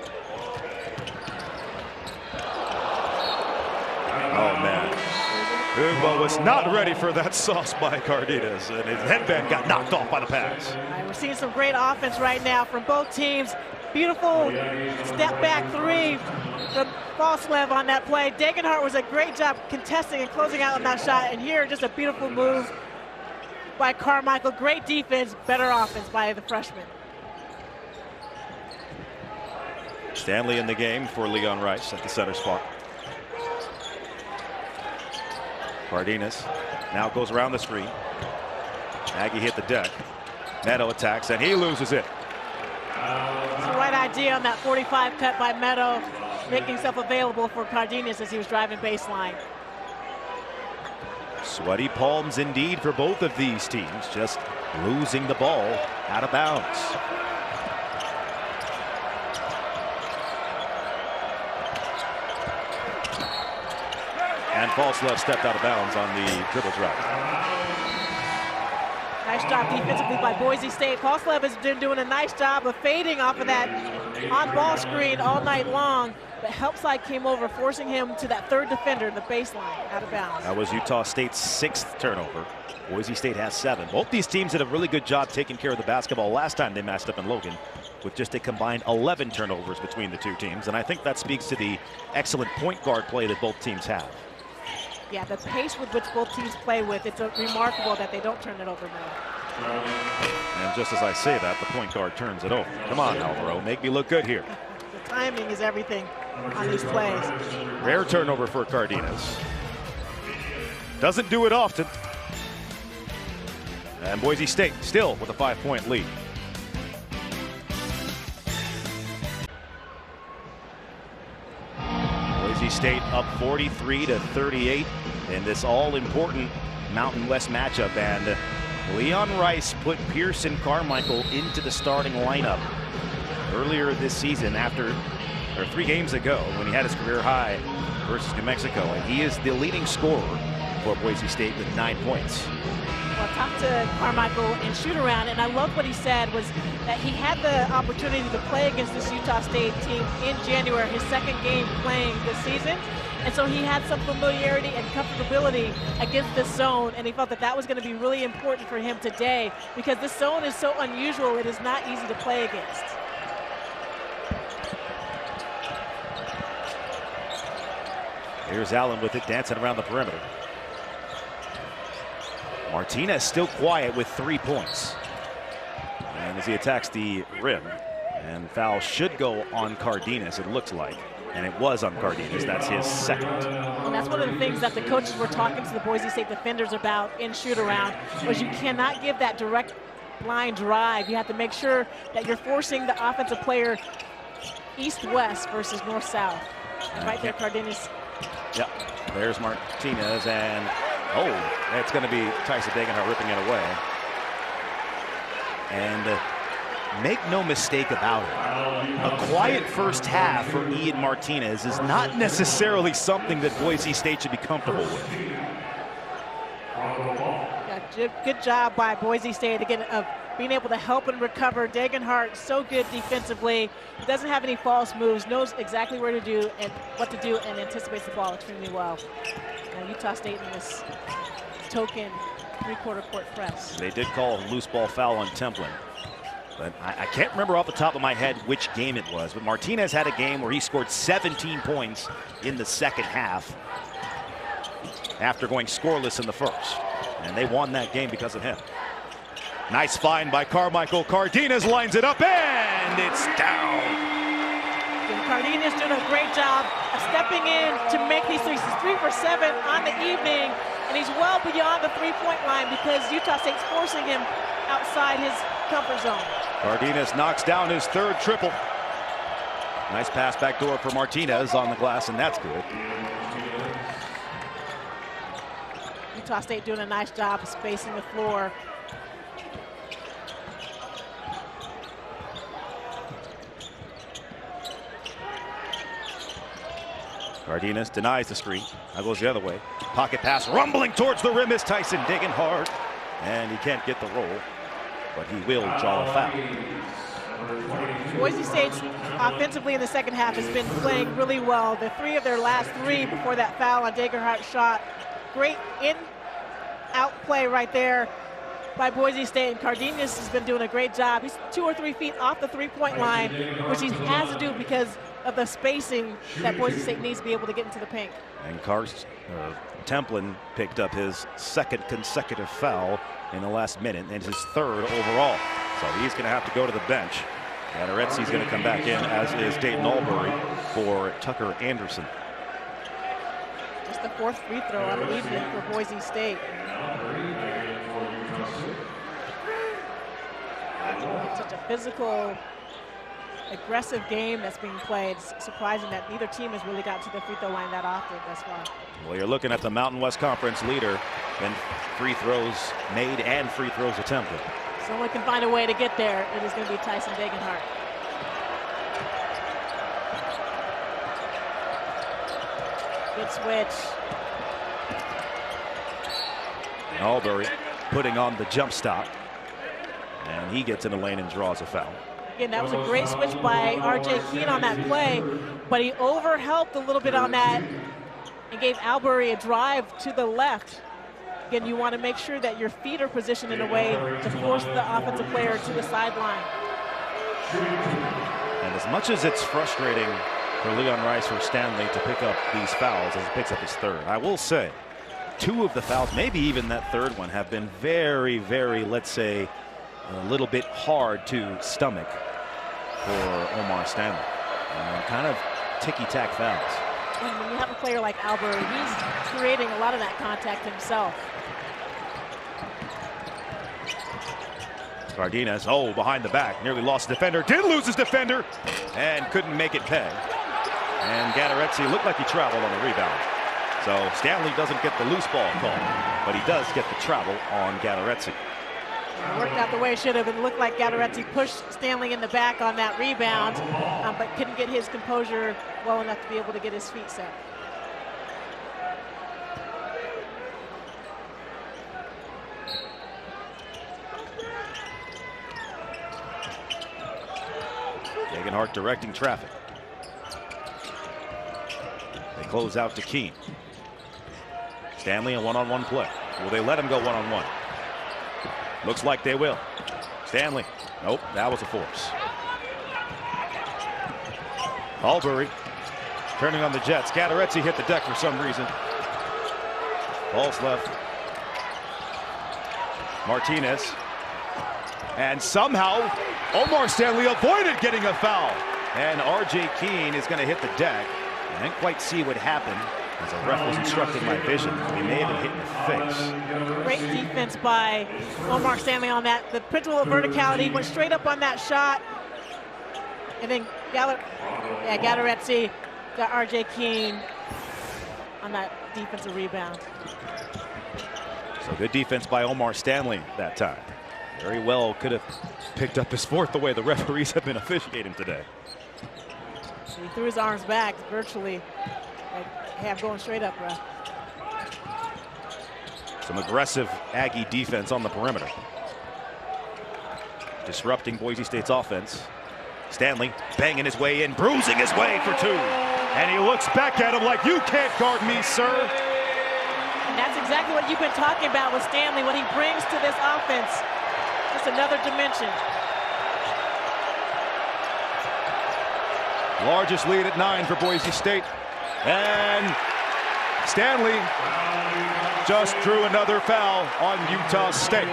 Oh, man. Ugbo was not ready for that sauce by Cardenas, and his headband got knocked off by the pass. We're seeing some great offense right now from both teams. Beautiful step back three from Falslev on that play. Degenhart was a great job contesting and closing out on that shot, and here just a beautiful move by Carmichael. Great defense, better offense by the freshman. Stanley in the game for Leon Rice at the center spot. Cardenas now goes around the screen. Nagy hit the deck. Meadow attacks, and he loses it. It's the right idea on that 45 cut by Meadow, making himself available for Cardenas as he was driving baseline. Sweaty palms indeed for both of these teams, just losing the ball out of bounds. And Falslev stepped out of bounds on the dribble drive. Nice job defensively by Boise State. Falslev has been doing a nice job of fading off of that on-ball screen all night long. But help side came over, forcing him to that third defender in the baseline, out of bounds. That was Utah State's 6th turnover. Boise State has 7. Both these teams did a really good job taking care of the basketball last time they matched up in Logan, with just a combined 11 turnovers between the two teams. And I think that speaks to the excellent point guard play that both teams have. Yeah, the pace with which both teams play with, it's remarkable that they don't turn it over more. And just as I say that, the point guard turns it over. Come on, Alvaro, make me look good here. The timing is everything on these plays. Rare turnover for Cardenas. Doesn't do it often. And Boise State still with a 5-point lead. Boise State up 43-38 in this all-important Mountain West matchup, and Leon Rice put Pearson Carmichael into the starting lineup earlier this season or 3 games ago when he had his career high versus New Mexico, and he is the leading scorer for Boise State with 9 points. Well, I talked to Carmichael in shoot-around, and I love what he said was that he had the opportunity to play against this Utah State team in January, his 2nd game playing this season. And so he had some familiarity and comfortability against this zone, and he felt that that was going to be really important for him today because this zone is so unusual, it is not easy to play against. Here's Allen with it, dancing around the perimeter. Martinez still quiet with 3 points. And as he attacks the rim, and foul should go on Cardenas, it looks like. And it was on Cardenas. That's his second. And that's one of the things that the coaches were talking to the Boise State defenders about in shoot-around, was you cannot give that direct line drive. You have to make sure that you're forcing the offensive player east-west versus north-south. Right there, Cardenas. Yep, there's Martinez, and it's going to be Tyson Degenhart ripping it away. And make no mistake about it, a quiet first half for Ian Martinez is not necessarily something that Boise State should be comfortable with. Yeah, good job by Boise State again of being able to help and recover. Degenhart so good defensively, doesn't have any false moves, knows exactly where to do and what to do, and anticipates the ball extremely well. Now Utah State in this token three-quarter court press. They did call a loose ball foul on Templin. But I can't remember off the top of my head which game it was. But Martinez had a game where he scored 17 points in the second half after going scoreless in the first. And they won that game because of him. Nice find by Carmichael. Cardenas lines it up, and it's down. Cardenas doing a great job of stepping in to make these threes. He's 3 for 7 on the evening, and he's well beyond the three-point line because Utah State's forcing him outside his comfort zone. Cardenas knocks down his third triple. Nice pass back door for Martinez on the glass, and that's good. Utah State doing a nice job of spacing the floor. Cardenas denies the screen. Now goes the other way. Pocket pass rumbling towards the rim is Tyson Degenhart. And he can't get the roll, but he will draw a foul. Boise State's offensively in the second half has been playing really well. The 3 of their last 3 before that foul on Degenhart's shot. Great in-out play right there by Boise State. And Cardenas has been doing a great job. He's 2 or 3 feet off the three-point line, which he has to do because of the spacing that Boise State needs to be able to get into the paint. And Templin picked up his second consecutive foul in the last minute and his third overall. So he's going to have to go to the bench. Gateretzi's going to come back in, as is Dayton Albury for Tucker Anderson. Just the 4th free throw on the evening for Boise State. It's such a physical, aggressive game that's being played. It's surprising that neither team has really got to the free throw line that often thus far. Well, you're looking at the Mountain West Conference leader in free throws made and free throws attempted. Someone can find a way to get there. It is going to be Tyson Degenhart. Good switch. Albury putting on the jump stop. And he gets in the lane and draws a foul. Again, that was a great switch by R.J. Keene on that play, but he overhelped a little bit on that and gave Albury a drive to the left. Again, you want to make sure that your feet are positioned in a way to force the offensive player to the sideline. And as much as it's frustrating for Leon Rice or Stanley to pick up these fouls as he picks up his third, I will say 2 of the fouls, maybe even that third one, have been very, very, let's say, a little bit hard to stomach for Omar Stanley. Kind of ticky-tack fouls. And when you have a player like Albury, he's creating a lot of that contact himself. Cardenas, behind the back, nearly lost his defender, did lose his defender, and couldn't make it pay. And Gateretzi looked like he traveled on the rebound. So Stanley doesn't get the loose ball call, but he does get the travel on Gateretzi. It worked out the way it should have. It looked like Gateretzi pushed Stanley in the back on that rebound, but couldn't get his composure well enough to be able to get his feet set. Degenhart directing traffic. They close out to Keene. Stanley a one-on-one play. Will they let him go one-on-one? Looks like they will. Stanley. Nope, that was a force. Albury Turning on the Jets. Gaderetzi hit the deck for some reason. Ball's left. Martinez. And somehow Omar Stanley avoided getting a foul. And R.J. Keene is going to hit the deck. I didn't quite see what happened as the ref was instructing my vision. He may have been hit in the face. Great defense by Omar Stanley on that. The principle of verticality went straight up on that shot. And then Gaderetzi got R.J. Keene on that defensive rebound. So good defense by Omar Stanley that time. Very well could have picked up his fourth the way the referees have been officiating today. He threw his arms back virtually. Like, hey, I'm going straight up, bro. Some aggressive Aggie defense on the perimeter. Disrupting Boise State's offense. Stanley banging his way in, bruising his way for two. And he looks back at him like, you can't guard me, sir. And that's exactly what you've been talking about with Stanley, what he brings to this offense. Just another dimension. Largest lead at 9 for Boise State. And Stanley just drew another foul on Utah State.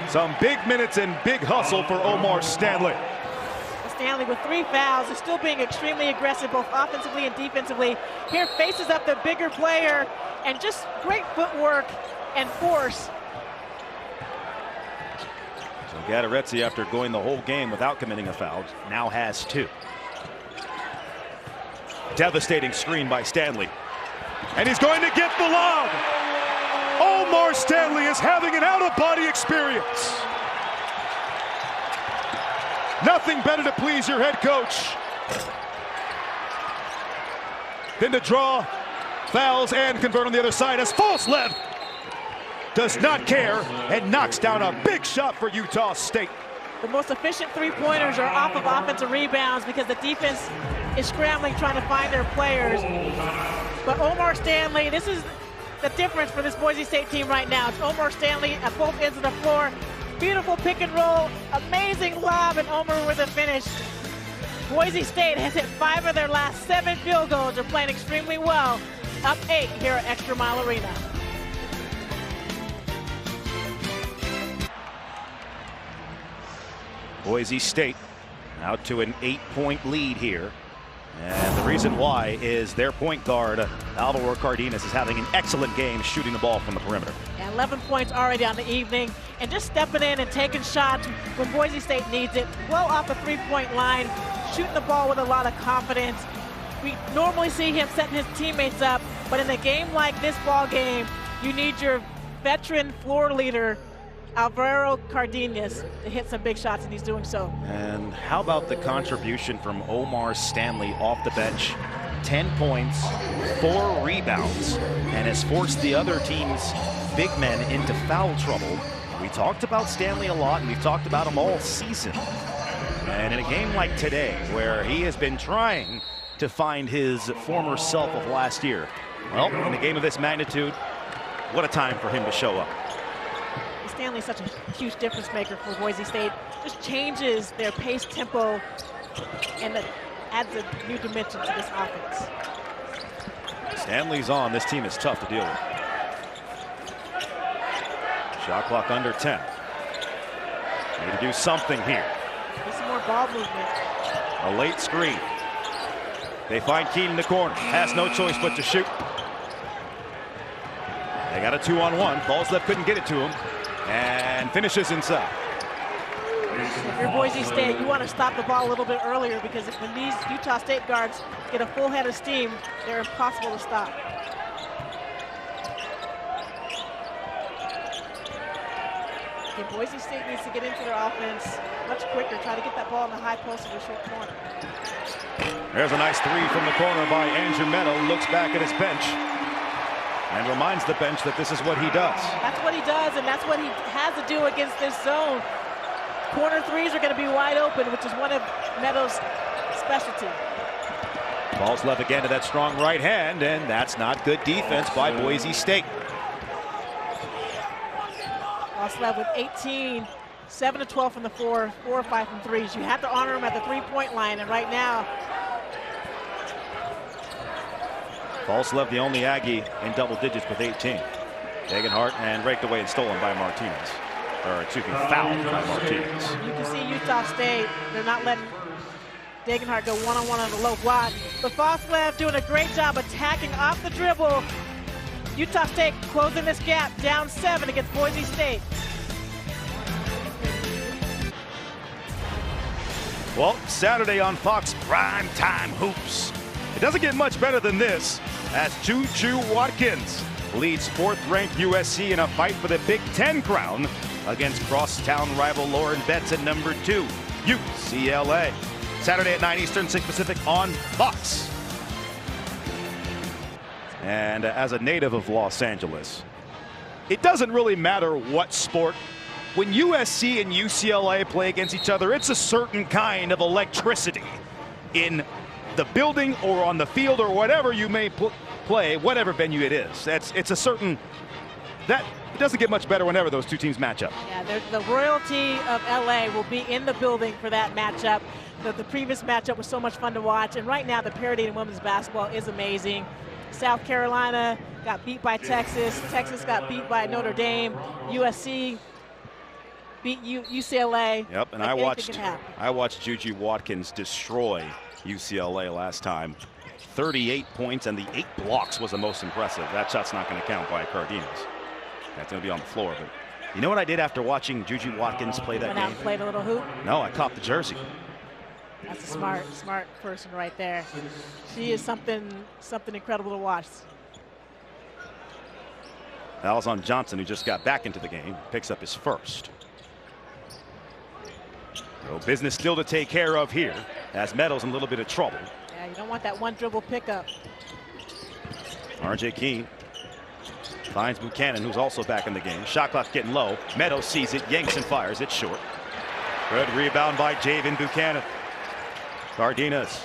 Some big minutes and big hustle for Omar Stanley. Stanley with 3 fouls is still being extremely aggressive both offensively and defensively. Here faces up the bigger player and just great footwork and force. So Gaderetzi, after going the whole game without committing a foul, now has 2. Devastating screen by Stanley. And he's going to get the lob. Omar Stanley is having an out-of-body experience. Nothing better to please your head coach than to draw fouls and convert on the other side as Falslev does not care and knocks down a big shot for Utah State. The most efficient 3-pointers are off of offensive rebounds because the defense is scrambling trying to find their players. But Omar Stanley, this is the difference for this Boise State team right now. It's Omar Stanley at both ends of the floor. Beautiful pick and roll, amazing lob, and Omar with a finish. Boise State has hit 5 of their last 7 field goals. They're playing extremely well. Up 8 here at ExtraMile Arena. Boise State out to an 8-point lead here. And the reason why is their point guard, Alvaro Cardenas, is having an excellent game shooting the ball from the perimeter. And 11 points already on the evening. And just stepping in and taking shots when Boise State needs it. Well off the 3-point line, shooting the ball with a lot of confidence. We normally see him setting his teammates up, but in a game like this ball game, you need your veteran floor leader, Alvaro Cardenas, to hit some big shots, and he's doing so. And how about the contribution from Omar Stanley off the bench? 10 points, 4 rebounds, and has forced the other team's big men into foul trouble. We talked about Stanley a lot, and we've talked about him all season. And in a game like today, where he has been trying to find his former self of last year, well, in a game of this magnitude, what a time for him to show up. Stanley's such a huge difference maker for Boise State. Just changes their pace, tempo, and adds a new dimension to this offense. Stanley's on. This team is tough to deal with. Shot clock under 10. Need to do something here. Need some more ball movement. A late screen. They find Keene in the corner. Has no choice but to shoot. They got a 2-on-1. Falslev couldn't get it to him. And finishes inside. If you're Boise State, you want to stop the ball a little bit earlier because when these Utah State guards get a full head of steam, they're impossible to stop. Okay, Boise State needs to get into their offense much quicker, try to get that ball in the high post of the short corner. There's a nice 3 from the corner by Andrew Meadow. Looks back at his bench and reminds the bench that this is what he does. That's what he does, and that's what he has to do against this zone. Corner 3s are going to be wide open, which is one of Meadows' specialty. Falslev again to that strong right hand, and that's not good defense by Boise State. Falslev with 18 7 of 12 from the floor, 4 or 5 from threes. You have to honor him at the three-point line, and right now, Falslev, the only Aggie in double digits with 18. Degenhart and raked away and stolen by Martinez. Or excuse me, fouled by Martinez. you can see Utah State, they're not letting Degenhart go one-on-one on the low block. But Falslev doing a great job attacking off the dribble. Utah State closing this gap, down 7 against Boise State. Well, Saturday on Fox Primetime Hoops. It doesn't get much better than this as Juju Watkins leads 4th-ranked USC in a fight for the Big Ten crown against crosstown rival Lauren Betts at number 2, UCLA. Saturday at 9 Eastern, 6 Pacific on Fox. And as a native of Los Angeles, it doesn't really matter what sport. When USC and UCLA play against each other, it's a certain kind of electricity in the building or on the field or whatever you may play, whatever venue it is. It's a certain that it doesn't get much better whenever those two teams match up. Yeah, the royalty of LA will be in the building for that matchup. The previous matchup was so much fun to watch, and right now the parity in women's basketball is amazing. South Carolina got beat by Texas. Texas got beat by Notre Dame. USC beat UCLA. Yep, and I watched Juju Watkins destroy UCLA last time. 38 points, and the 8 blocks was the most impressive. That shot's not going to count by Cardenas. That's going to be on the floor. But you know what I did after watching Juju Watkins play that Went out game? and played a little hoop. No, I copped the jersey. That's a smart person right there. She is something incredible to watch. Fouls on Johnson, who just got back into the game, picks up his first. So business still to take care of here as Meadows in a little bit of trouble. Yeah, you don't want that one dribble pickup. RJ Keene finds Buchanan, who's also back in the game. Shot clock getting low. Meadows sees it, yanks and fires it short. Good rebound by Javen Buchanan. Cardenas.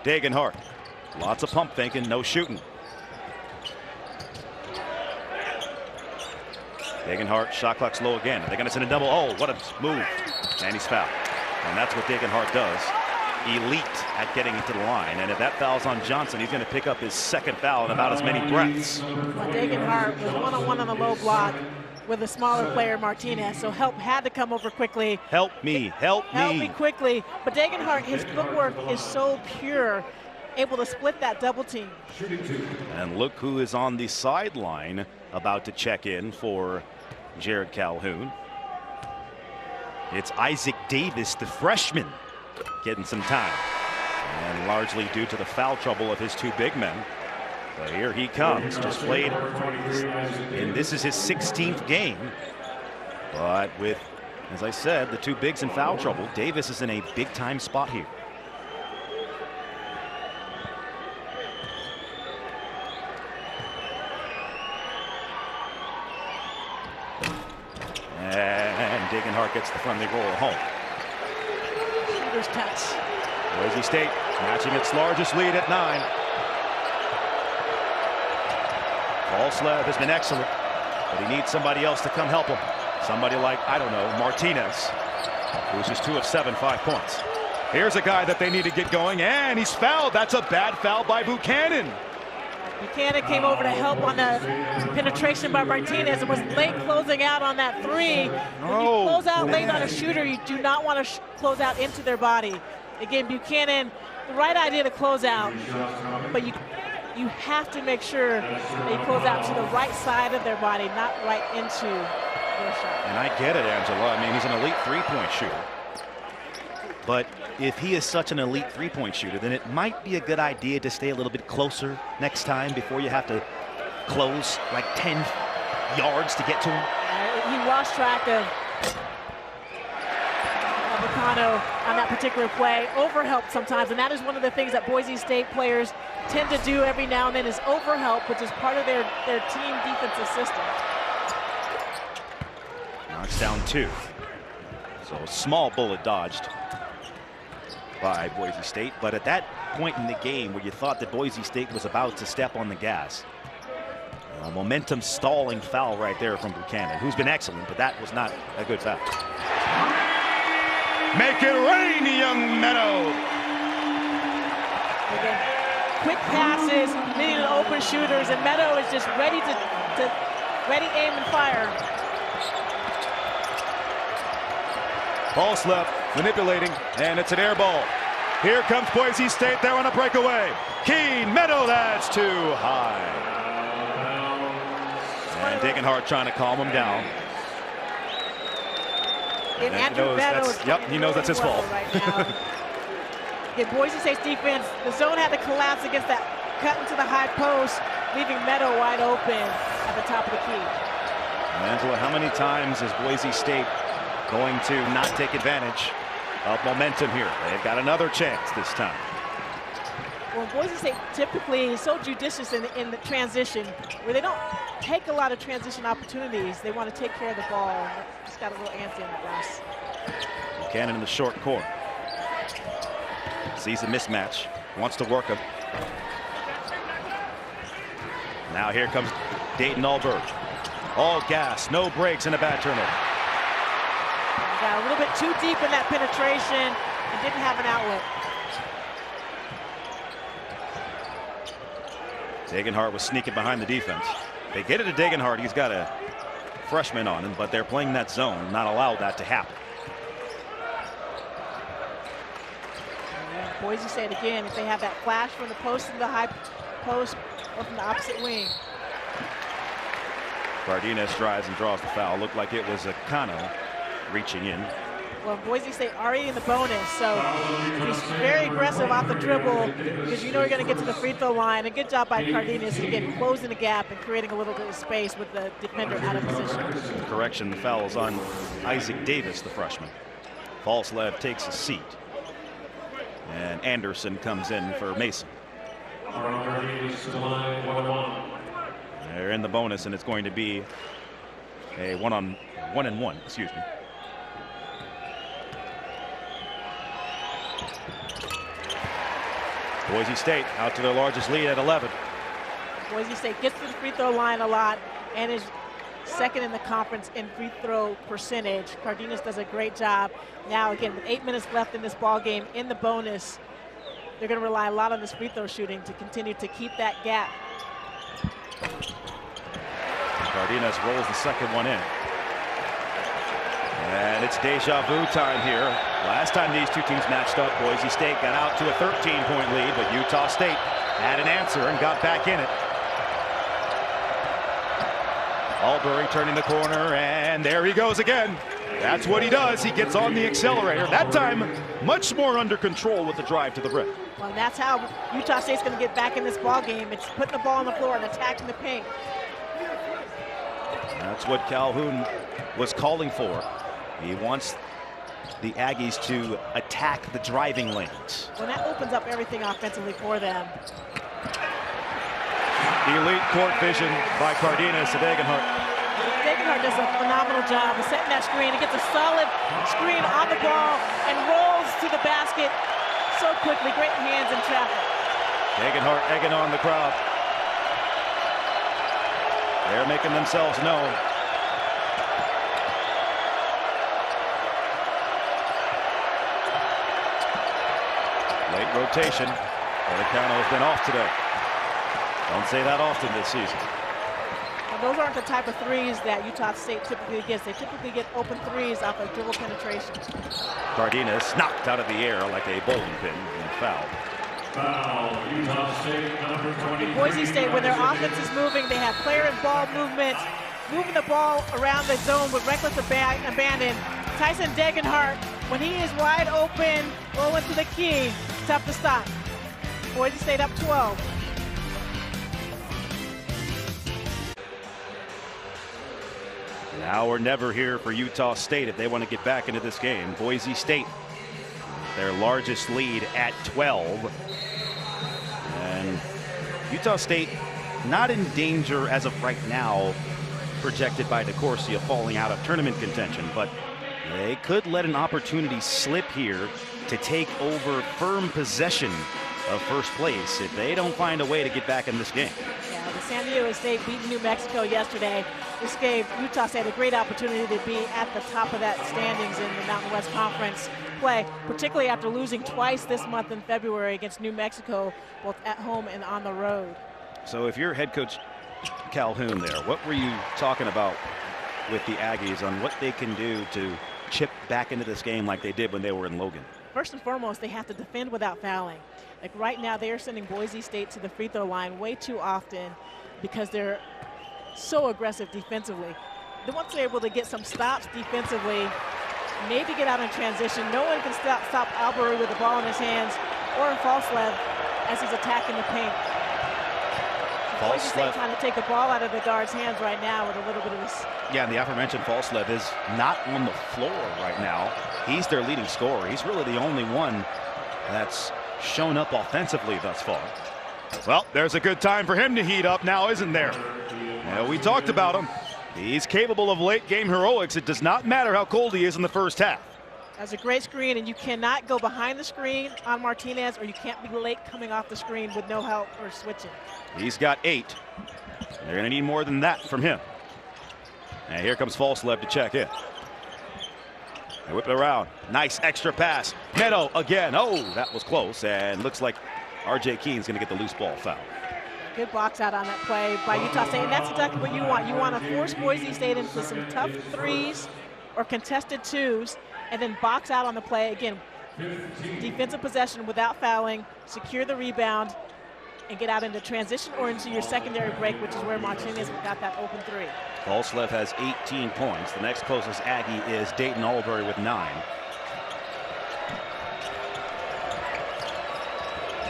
Degenhart. Lots of pump faking, no shooting. Degenhart, shot clock's low again. They're going to send a double. Oh, what a move. And he's fouled. And that's what Degenhart does. Elite at getting into the line. And if that foul's on Johnson, he's going to pick up his second foul in about as many breaths. Well, Degenhart was one-on-one on the low block with a smaller player, Martinez. So help had to come over quickly. Help me, help me. Help me quickly. But Degenhart, his footwork is so pure, able to split that double team. And look who is on the sideline about to check in for Jared Calhoun. It's Isaac Davis, the freshman, getting some time. And largely due to the foul trouble of his 2 big men. But here he comes, just played, and this is his 16th game. But with, as I said, the 2 bigs in foul trouble, Davis is in a big-time spot here. And Degenhart gets the friendly roll home. Shooter's touch. Boise State matching its largest lead at 9. Falslev has been excellent, but he needs somebody else to come help him. Somebody like, I don't know, Martinez, who's just 2 of 7, 5 points. Here's a guy that they need to get going, and he's fouled. That's a bad foul by Buchanan. Buchanan came over to help on the penetration by Martinez and was late closing out on that 3. When you close out late on a shooter, you do not want to close out into their body. Again, Buchanan, the right idea to close out, but you have to make sure they close out to the right side of their body, not right into their shot. And I get it, Angela. I mean, he's an elite 3-point shooter. But if he is such an elite 3-point shooter, then it might be a good idea to stay a little bit closer next time before you have to close like 10 yards to get to him. He lost track of Avocado on that particular play. Overhelp sometimes, and that is one of the things that Boise State players tend to do every now and then is overhelp, which is part of their team defensive system. Knocks down 2. So a small bullet dodged by Boise State, but at that point in the game where you thought that Boise State was about to step on the gas, A momentum stalling foul right there from Buchanan, who's been excellent, but that was not a good foul. Make it rain, young Meadow. Again, quick passes, leading to open shooters, and Meadow is just ready to ready, aim, and fire. False left, manipulating, and it's an air ball. Here comes Boise State. They're on a breakaway. Keene, Meadow, that's too high. And Degenhardt trying to calm him down. And Andrew Meadows, he knows that's his fault. Right now. Again, Boise State's defense, the zone had to collapse against that cut into the high post, leaving Meadow wide open at the top of the key. Angela, how many times is Boise State going to not take advantage of momentum here? They've got another chance this time. Well, Boise State typically is so judicious in the transition, where they don't take a lot of transition opportunities. They want to take care of the ball. Just got a little antsy on the glass. Buchanan in the short court. Sees a mismatch. Wants to work him. Now here comes Dayton Alberg. All gas, no breaks, and a bad turnover. Got a little bit too deep in that penetration and didn't have an outlet. Degenhardt was sneaking behind the defense. They get it to Degenhardt. He's got a freshman on him, but they're playing that zone, not allow that to happen. Boise State again, if they have that flash from the post to the high post or from the opposite wing. Cardenas drives and draws the foul. Looked like it was Akano reaching in. Well, Boise State already in the bonus, so he's very aggressive off the dribble because you know you're going to get to the free throw line. A good job by Cardenas, again, closing the gap and creating a little bit of space with the defender out of position. Correction, the foul is on Isaac Davis, the freshman. Falslev takes a seat. And Anderson comes in for Mason. They're in the bonus, and it's going to be a one-on-one, excuse me. Boise State out to their largest lead at 11. Boise State gets to the free throw line a lot and is second in the conference in free throw percentage. Cardenas does a great job. Now again, with 8 minutes left in this ball game in the bonus, they're going to rely a lot on this free throw shooting to continue to keep that gap. Cardenas rolls the second one in. And it's deja vu time here. Last time these two teams matched up, Boise State got out to a 13-point lead, but Utah State had an answer and got back in it. Albury turning the corner, and there he goes again. That's what he does. He gets on the accelerator. That time, much more under control with the drive to the rim. Well, and that's how Utah State's going to get back in this ball game. It's putting the ball on the floor and attacking the paint. That's what Calhoun was calling for. He wants the Aggies to attack the driving lanes. Well, that opens up everything offensively for them. Elite court vision by Cardenas to Degenhardt. Degenhardt does a phenomenal job of setting that screen. He gets a solid screen on the ball and rolls to the basket so quickly. Great hands in traffic. Degenhardt egging on the crowd. They're making themselves known. Late rotation. Olicano has been off today. Don't say that often this season. Well, those aren't the type of threes that Utah State typically gets. They typically get open threes off of dribble penetration. Cardenas knocked out of the air like a bowling pin and fouled. Foul, Utah State, number 23. Boise State, when their offense is moving, they have player and ball movement, moving the ball around the zone with reckless abandon. Tyson Degenhardt, when he is wide open, rolling to the key, tough to stop. Boise State up 12. Now or never here for Utah State if they want to get back into this game. Boise State, their largest lead at 12. And Utah State not in danger as of right now, projected by DeCourcy of falling out of tournament contention, but they could let an opportunity slip here to take over firm possession of first place if they don't find a way to get back in this game. Yeah, the San Diego State beat New Mexico yesterday. This gave Utah State a great opportunity to be at the top of that standings in the Mountain West Conference play, particularly after losing twice this month in February against New Mexico, both at home and on the road. So if you're head coach Calhoun there, what were you talking about with the Aggies on what they can do to chip back into this game like they did when they were in Logan? First and foremost, they have to defend without fouling. Like right now, they are sending Boise State to the free throw line way too often because they're so aggressive defensively. Once they're able to get some stops defensively, maybe get out in transition, no one can stop Albury with the ball in his hands or Falslev as he's attacking the paint. Boise State trying to take the ball out of the guard's hands right now with a little bit of this. Yeah, and the aforementioned Falslev is not on the floor right now. He's their leading scorer. He's really the only one that's shown up offensively thus far. Well, there's a good time for him to heat up now, isn't there? Yeah, we talked about him. He's capable of late game heroics. It does not matter how cold he is in the first half. That's a great screen, and you cannot go behind the screen on Martinez, or you can't be late coming off the screen with no help or switching. He's got 8. They're going to need more than that from him. And here comes Falslev to check in. They whip it around. Nice extra pass. Neto again. Oh, that was close. And looks like R.J. Keene's going to get the loose ball foul. Good box out on that play by Utah State. And that's exactly what you want. You want to force Boise State into some tough threes or contested twos, and then box out on the play. Again, defensive possession without fouling, secure the rebound, and get out into transition or into your secondary break, which is where Martinez got that open three. Falslev has 18 points. The next closest Aggie is Dayton Albury with 9.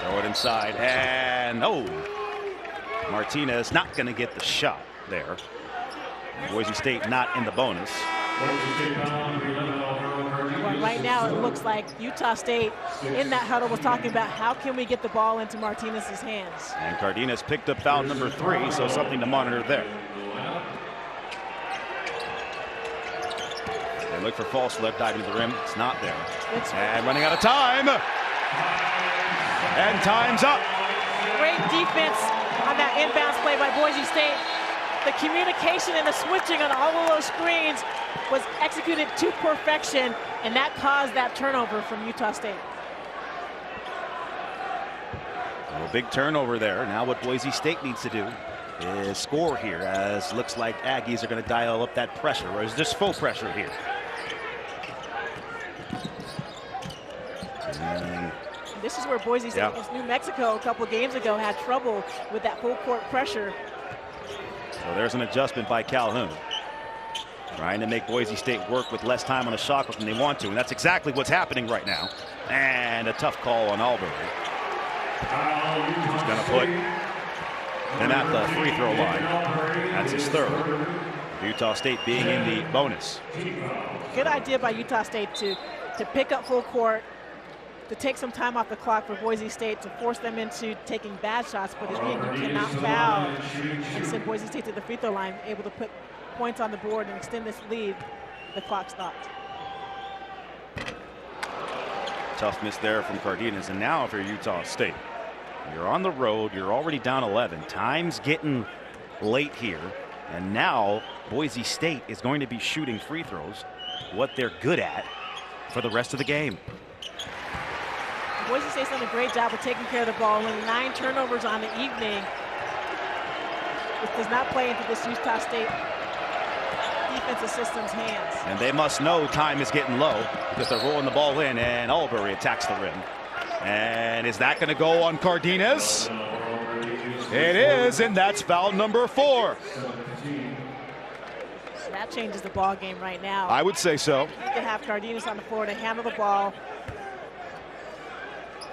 Throw it inside, and oh, Martinez not going to get the shot there. Boise State not in the bonus. Well, right now it looks like Utah State in that huddle was talking about how can we get the ball into Martinez's hands. And Cardenas picked up foul number 3, so something to monitor there. They look for Falslev diving to the rim. It's not there. And running out of time. And time's up. Great defense on that inbounds play by Boise State. The communication and the switching on all of those screens was executed to perfection, and that caused that turnover from Utah State. Well, big turnover there. Now what Boise State needs to do is score here, as looks like Aggies are going to dial up that pressure, or is this full pressure here? And this is where Boise State against New Mexico a couple games ago had trouble with that full court pressure. So there's an adjustment by Calhoun, trying to make Boise State work with less time on the shot clock than they want to, and that's exactly what's happening right now. And a tough call on Albury. He's going to put him at the free throw line. That's his 3rd. Utah State being in the bonus. Good idea by Utah State to pick up full court, to take some time off the clock for Boise State, to force them into taking bad shots, but again, you cannot foul and send Boise State to the free throw line, able to put points on the board and extend this lead. The clock stopped. Tough miss there from Cardenas. And now for Utah State, you're on the road, you're already down 11. Time's getting late here, and now Boise State is going to be shooting free throws, what they're good at, for the rest of the game. Boise State's done a great job of taking care of the ball, and 9 turnovers on the evening. It does not play into this Utah State defensive system's hands. And they must know time is getting low because they're rolling the ball in, and Albury attacks the rim. And is that going to go on Cardenas? It is, and that's foul number 4. So that changes the ball game right now. I would say so. You can have Cardenas on the floor to handle the ball.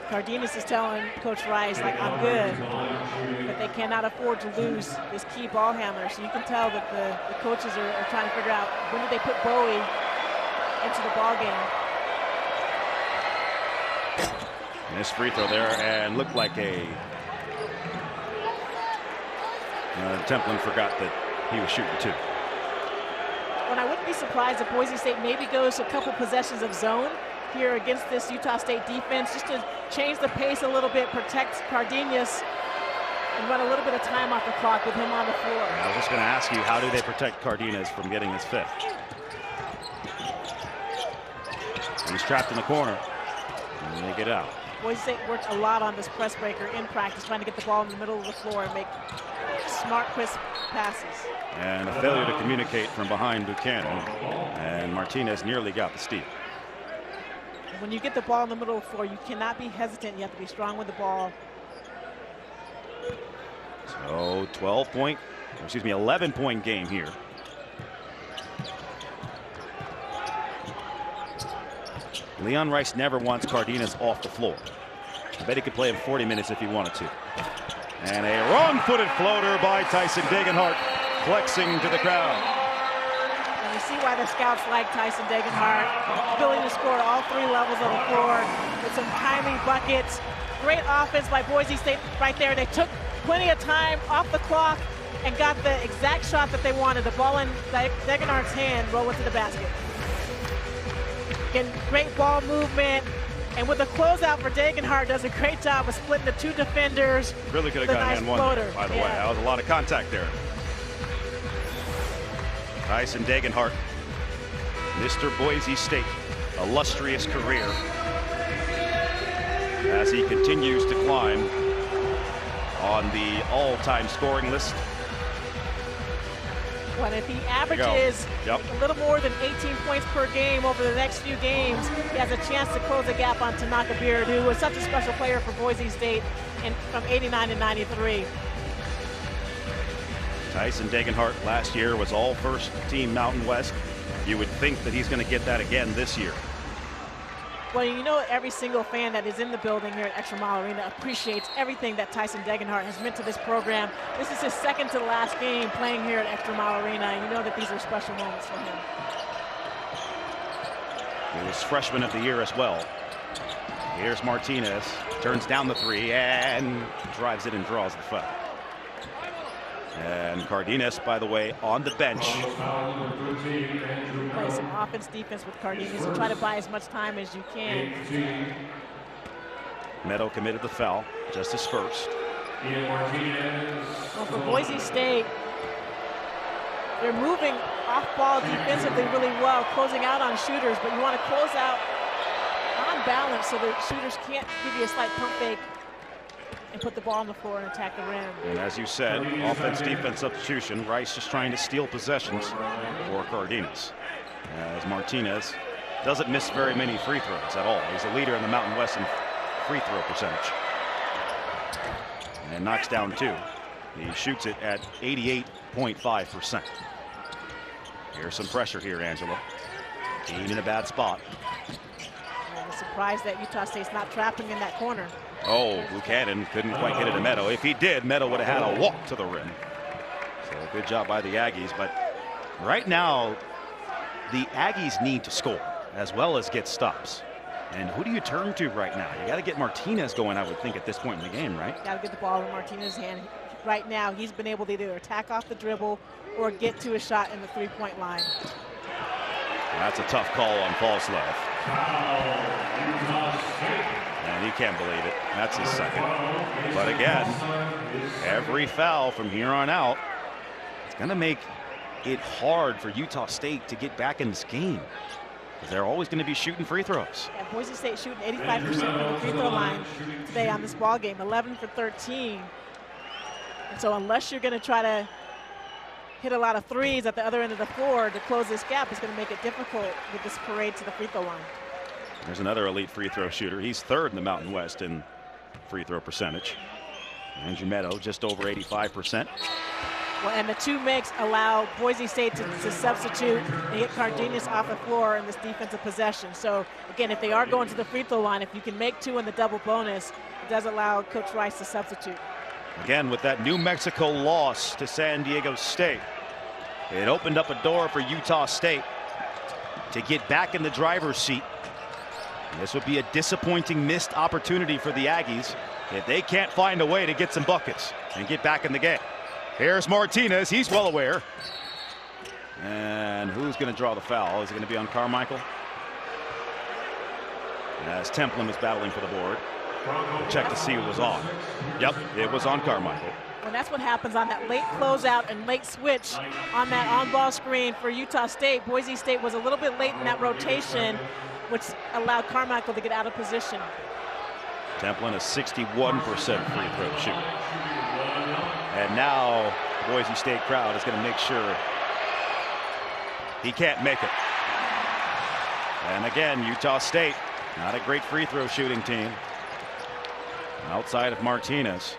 Cardenas is telling Coach Rice, like, I'm good, but they cannot afford to lose this key ball handler. So you can tell that the coaches are trying to figure out when do they put Bowie into the ball game. This free throw there, and looked like Templin forgot that he was shooting 2. And I wouldn't be surprised if Boise State maybe goes a couple possessions of zone here against this Utah State defense, just to change the pace a little bit, protect Cardenas, and run a little bit of time off the clock with him on the floor. I was just going to ask you, how do they protect Cardenas from getting his fifth? He's trapped in the corner, and they get out. Boise State worked a lot on this press breaker in practice, trying to get the ball in the middle of the floor and make smart, crisp passes. And a failure to communicate from behind Buchanan, and Martinez nearly got the steal. When you get the ball in the middle of the floor, you cannot be hesitant. You have to be strong with the ball. So 11-point game here. Leon Rice never wants Cardenas off the floor. I bet he could play him 40 minutes if he wanted to. And a wrong-footed floater by Tyson Degenhart, flexing to the crowd. And you see why the scouts like Tyson Degenhart. Ability to score at all three levels of the floor with some timely buckets. Great offense by Boise State right there. They took plenty of time off the clock and got the exact shot that they wanted. The ball in Degenhart's hand, roll it to the basket. Again, great ball movement. And with the closeout for Degenhart, does a great job of splitting the two defenders. Really could have gotten nice one, by the way. That was a lot of contact there. Tyson Degenhart, Mr. Boise State, illustrious career as he continues to climb on the all-time scoring list. Well, if he averages a little more than 18 points per game over the next few games, he has a chance to close the gap on Tanaka Beard, who was such a special player for Boise State from '89 to '93. Tyson Degenhart last year was all first team Mountain West. You would think that he's going to get that again this year. Well, you know, every single fan that is in the building here at ExtraMile Arena appreciates everything that Tyson Degenhart has meant to this program. This is his second to last game playing here at ExtraMile Arena. You know that these are special moments for him. He was freshman of the year as well. Here's Martinez, turns down the three and drives it and draws the foul. And Cardenas, by the way, on the bench. Play some offense, defense with Cardenas and try to buy as much time as you can. Meadow committed the foul, just his first. Well, for Boise State, they're moving off ball defensively really well, closing out on shooters, but you want to close out on balance so the shooters can't give you a slight pump fake and put the ball on the floor and attack the rim. And as you said, offense-defense substitution. Rice just trying to steal possessions for Cardenas. As Martinez doesn't miss very many free throws at all. He's a leader in the Mountain West in free throw percentage. And knocks down two. He shoots it at 88.5%. Here's some pressure here, Angela. Team in a bad spot. I'm surprised that Utah State's not trapping in that corner. Oh, Buchanan couldn't quite get it to Meadow. If he did, Meadow would have had a walk to the rim. So good job by the Aggies. But right now, the Aggies need to score as well as get stops. And who do you turn to right now? You got to get Martinez going, I would think, at this point in the game, right? Got to get the ball in Martinez's hand. Right now, he's been able to either attack off the dribble or get to a shot in the three-point line. That's a tough call on Falslev. And he can't believe it. That's his second. But again, every foul from here on out, it's going to make it hard for Utah State to get back in this game. They're always going to be shooting free throws. Yeah, Boise State shooting 85% from the free throw line today on this ball game, 11 for 13. And so unless you're going to try to hit a lot of threes at the other end of the floor to close this gap, it's going to make it difficult with this parade to the free throw line. There's another elite free throw shooter. He's third in the Mountain West in free throw percentage. Andrew Meadow just over 85%. Well, and the two makes allow Boise State to substitute and get Cardenas off the floor in this defensive possession. So again, if they are going to the free throw line, if you can make two in the double bonus, it does allow Coach Rice to substitute. Again, with that New Mexico loss to San Diego State, it opened up a door for Utah State to get back in the driver's seat. This would be a disappointing missed opportunity for the Aggies if they can't find a way to get some buckets and get back in the game. Here's Martinez. He's well aware. And who's going to draw the foul? Is it going to be on Carmichael? As Templin was battling for the board. We'll check to see who was on. Yep, it was on Carmichael. Well, that's what happens on that late closeout and late switch on that on-ball screen for Utah State. Boise State was a little bit late in that rotation, which allowed Carmichael to get out of position. Templin a 61% free throw shooter. And now the Boise State crowd is going to make sure he can't make it. And again, Utah State, not a great free throw shooting team outside of Martinez.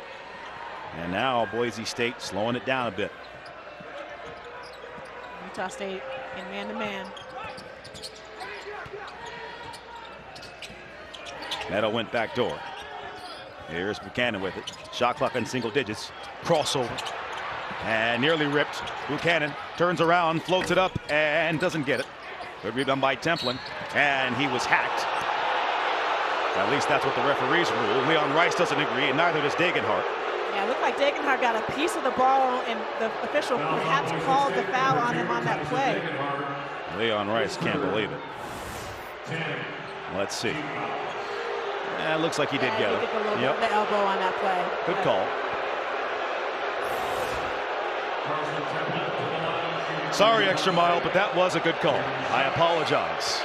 And now Boise State slowing it down a bit. Utah State in man-to-man. Meadow went back door. Here's Buchanan with it. Shot clock in single digits. Crossover. And nearly ripped. Buchanan turns around, floats it up, and doesn't get it. Good rebound by Templin. And he was hacked. At least that's what the referees rule. Leon Rice doesn't agree, and neither does Degenhart. Yeah, it looked like Degenhart got a piece of the ball, and the official perhaps called the foul on him on that play. Leon Rice can't believe it. Let's see. It looks like he did get it. Yep. The elbow on that play. Good call. Sorry, ExtraMile, but that was a good call. I apologize.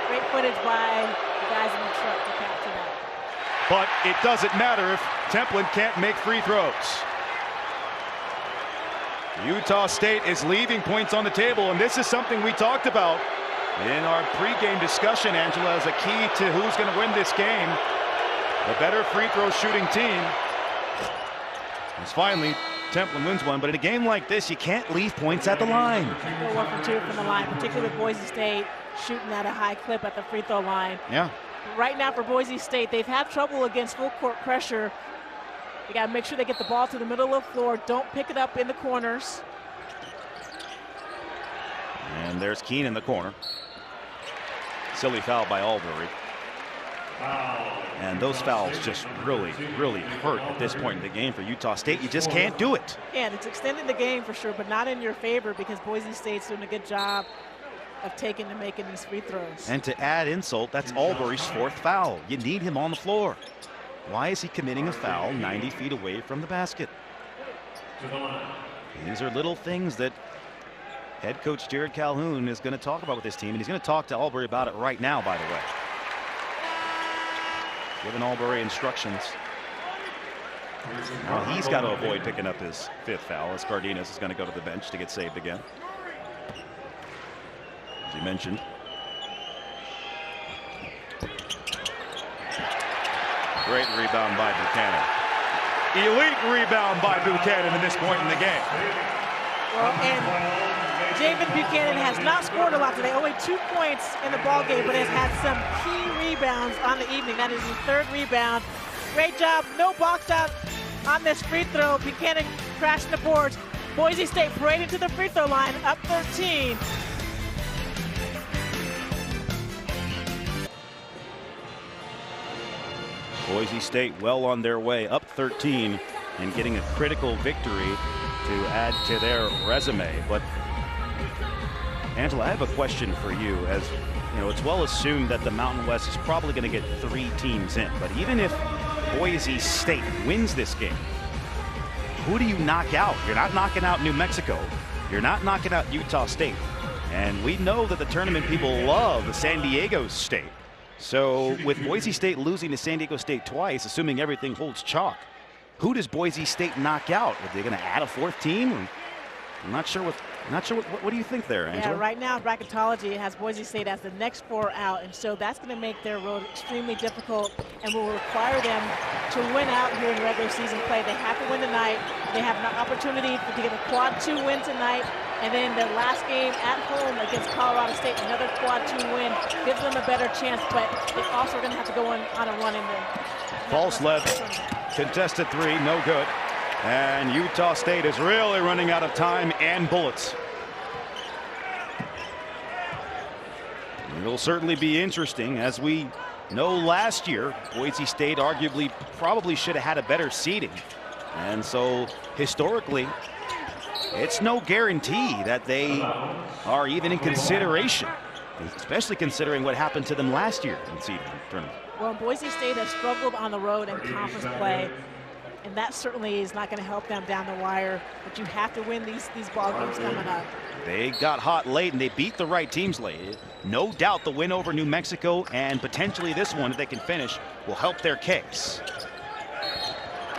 Great footage by the guys in the truck to capture that. But it doesn't matter if Templin can't make free throws. Utah State is leaving points on the table, and this is something we talked about in our pregame discussion, Angela, as a key to who's going to win this game. The better free throw shooting team. It's finally Templin wins one, but in a game like this, you can't leave points at the line. Go 1 for 2 from the line, particularly with Boise State shooting at a high clip at the free throw line. Yeah. Right now for Boise State, they've had trouble against full court pressure. You got to make sure they get the ball to the middle of the floor. Don't pick it up in the corners. And there's Keene in the corner. Silly foul by Albury. And those fouls just really hurt at this point in the game for Utah State. You just can't do it. Yeah, it's extending the game for sure, but not in your favor because Boise State's doing a good job of taking and making these free throws. And to add insult, that's Albury's 4th foul. You need him on the floor. Why is he committing a foul 90 feet away from the basket? These are little things that head coach Jared Calhoun is going to talk about with this team, and he's going to talk to Albury about it right now, by the way. Giving Albury instructions. Now he's got to avoid picking up his 5th foul, as Cardenas is going to go to the bench to get saved again. As you mentioned. Great rebound by Buchanan. Elite rebound by Buchanan at this point in the game. Well, and Javen Buchanan has not scored a lot today, only 2 points in the ball game, but has had some key rebounds on the evening. That is his 3rd rebound. Great job, no box out on this free throw. Buchanan crashing the boards. Boise State parading to the free throw line, up 13. Boise State well on their way, up 13, and getting a critical victory to add to their resume. But Angela, I have a question for you. As you know, it's well assumed that the Mountain West is probably going to get 3 teams in. But even if Boise State wins this game, who do you knock out? You're not knocking out New Mexico. You're not knocking out Utah State. And we know that the tournament people love San Diego State. So with Boise State losing to San Diego State twice, assuming everything holds chalk, who does Boise State knock out? Are they going to add a 4th team? I'm not sure what do you think there, Angela? Yeah, right now bracketology has Boise State as the next 4 out, and so that's going to make their road extremely difficult and will require them to win out here in regular season play. They have to win tonight. They have an opportunity to get a quad 2 win tonight, and then their last game at home against Colorado State, another quad 2 win, gives them a better chance, but they're also going to have to go on a run in there. False left, contested 3, no good. And Utah State is really running out of time and bullets. It'll certainly be interesting. As we know, last year, Boise State arguably probably should have had a better seeding. And so historically, it's no guarantee that they are even in consideration, especially considering what happened to them last year in the seeding tournament. Well, Boise State has struggled on the road in conference play. And that certainly is not going to help them down the wire. But you have to win these ball games coming up. They got hot late, and they beat the right teams late. No doubt the win over New Mexico and potentially this one, if they can finish, will help their case.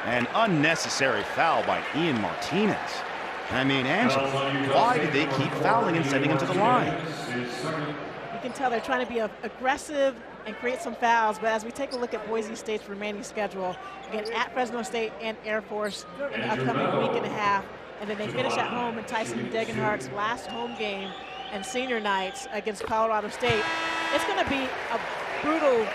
An unnecessary foul by Ian Martinez. I mean, Angela, why do they keep fouling and sending him to the line? You can tell they're trying to be aggressive and create some fouls, but as we take a look at Boise State's remaining schedule, again, at Fresno State and Air Force in the upcoming week and a half, and then they finish at home in Tyson Degenhardt's last home game and senior nights against Colorado State. It's going to be a brutal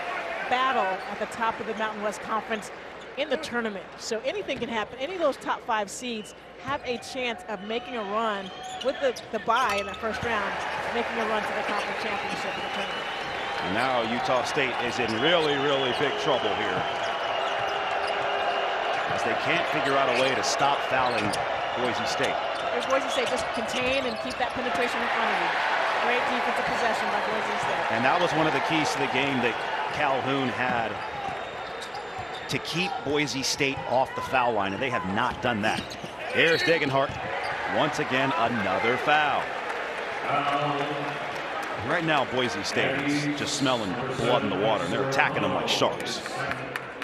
battle at the top of the Mountain West Conference in the tournament. So anything can happen. Any of those top 5 seeds have a chance of making a run with the bye in the first round, making a run to the conference championship in the tournament. And now Utah State is in really, really big trouble here, as they can't figure out a way to stop fouling Boise State. Here's Boise State, just contain and keep that penetration in front of you. Great defensive possession by Boise State. And that was one of the keys to the game that Calhoun had, to keep Boise State off the foul line, and they have not done that. Here's Degenhardt. Once again, another foul. Right now, Boise State is just smelling blood in the water, and they're attacking them like sharks.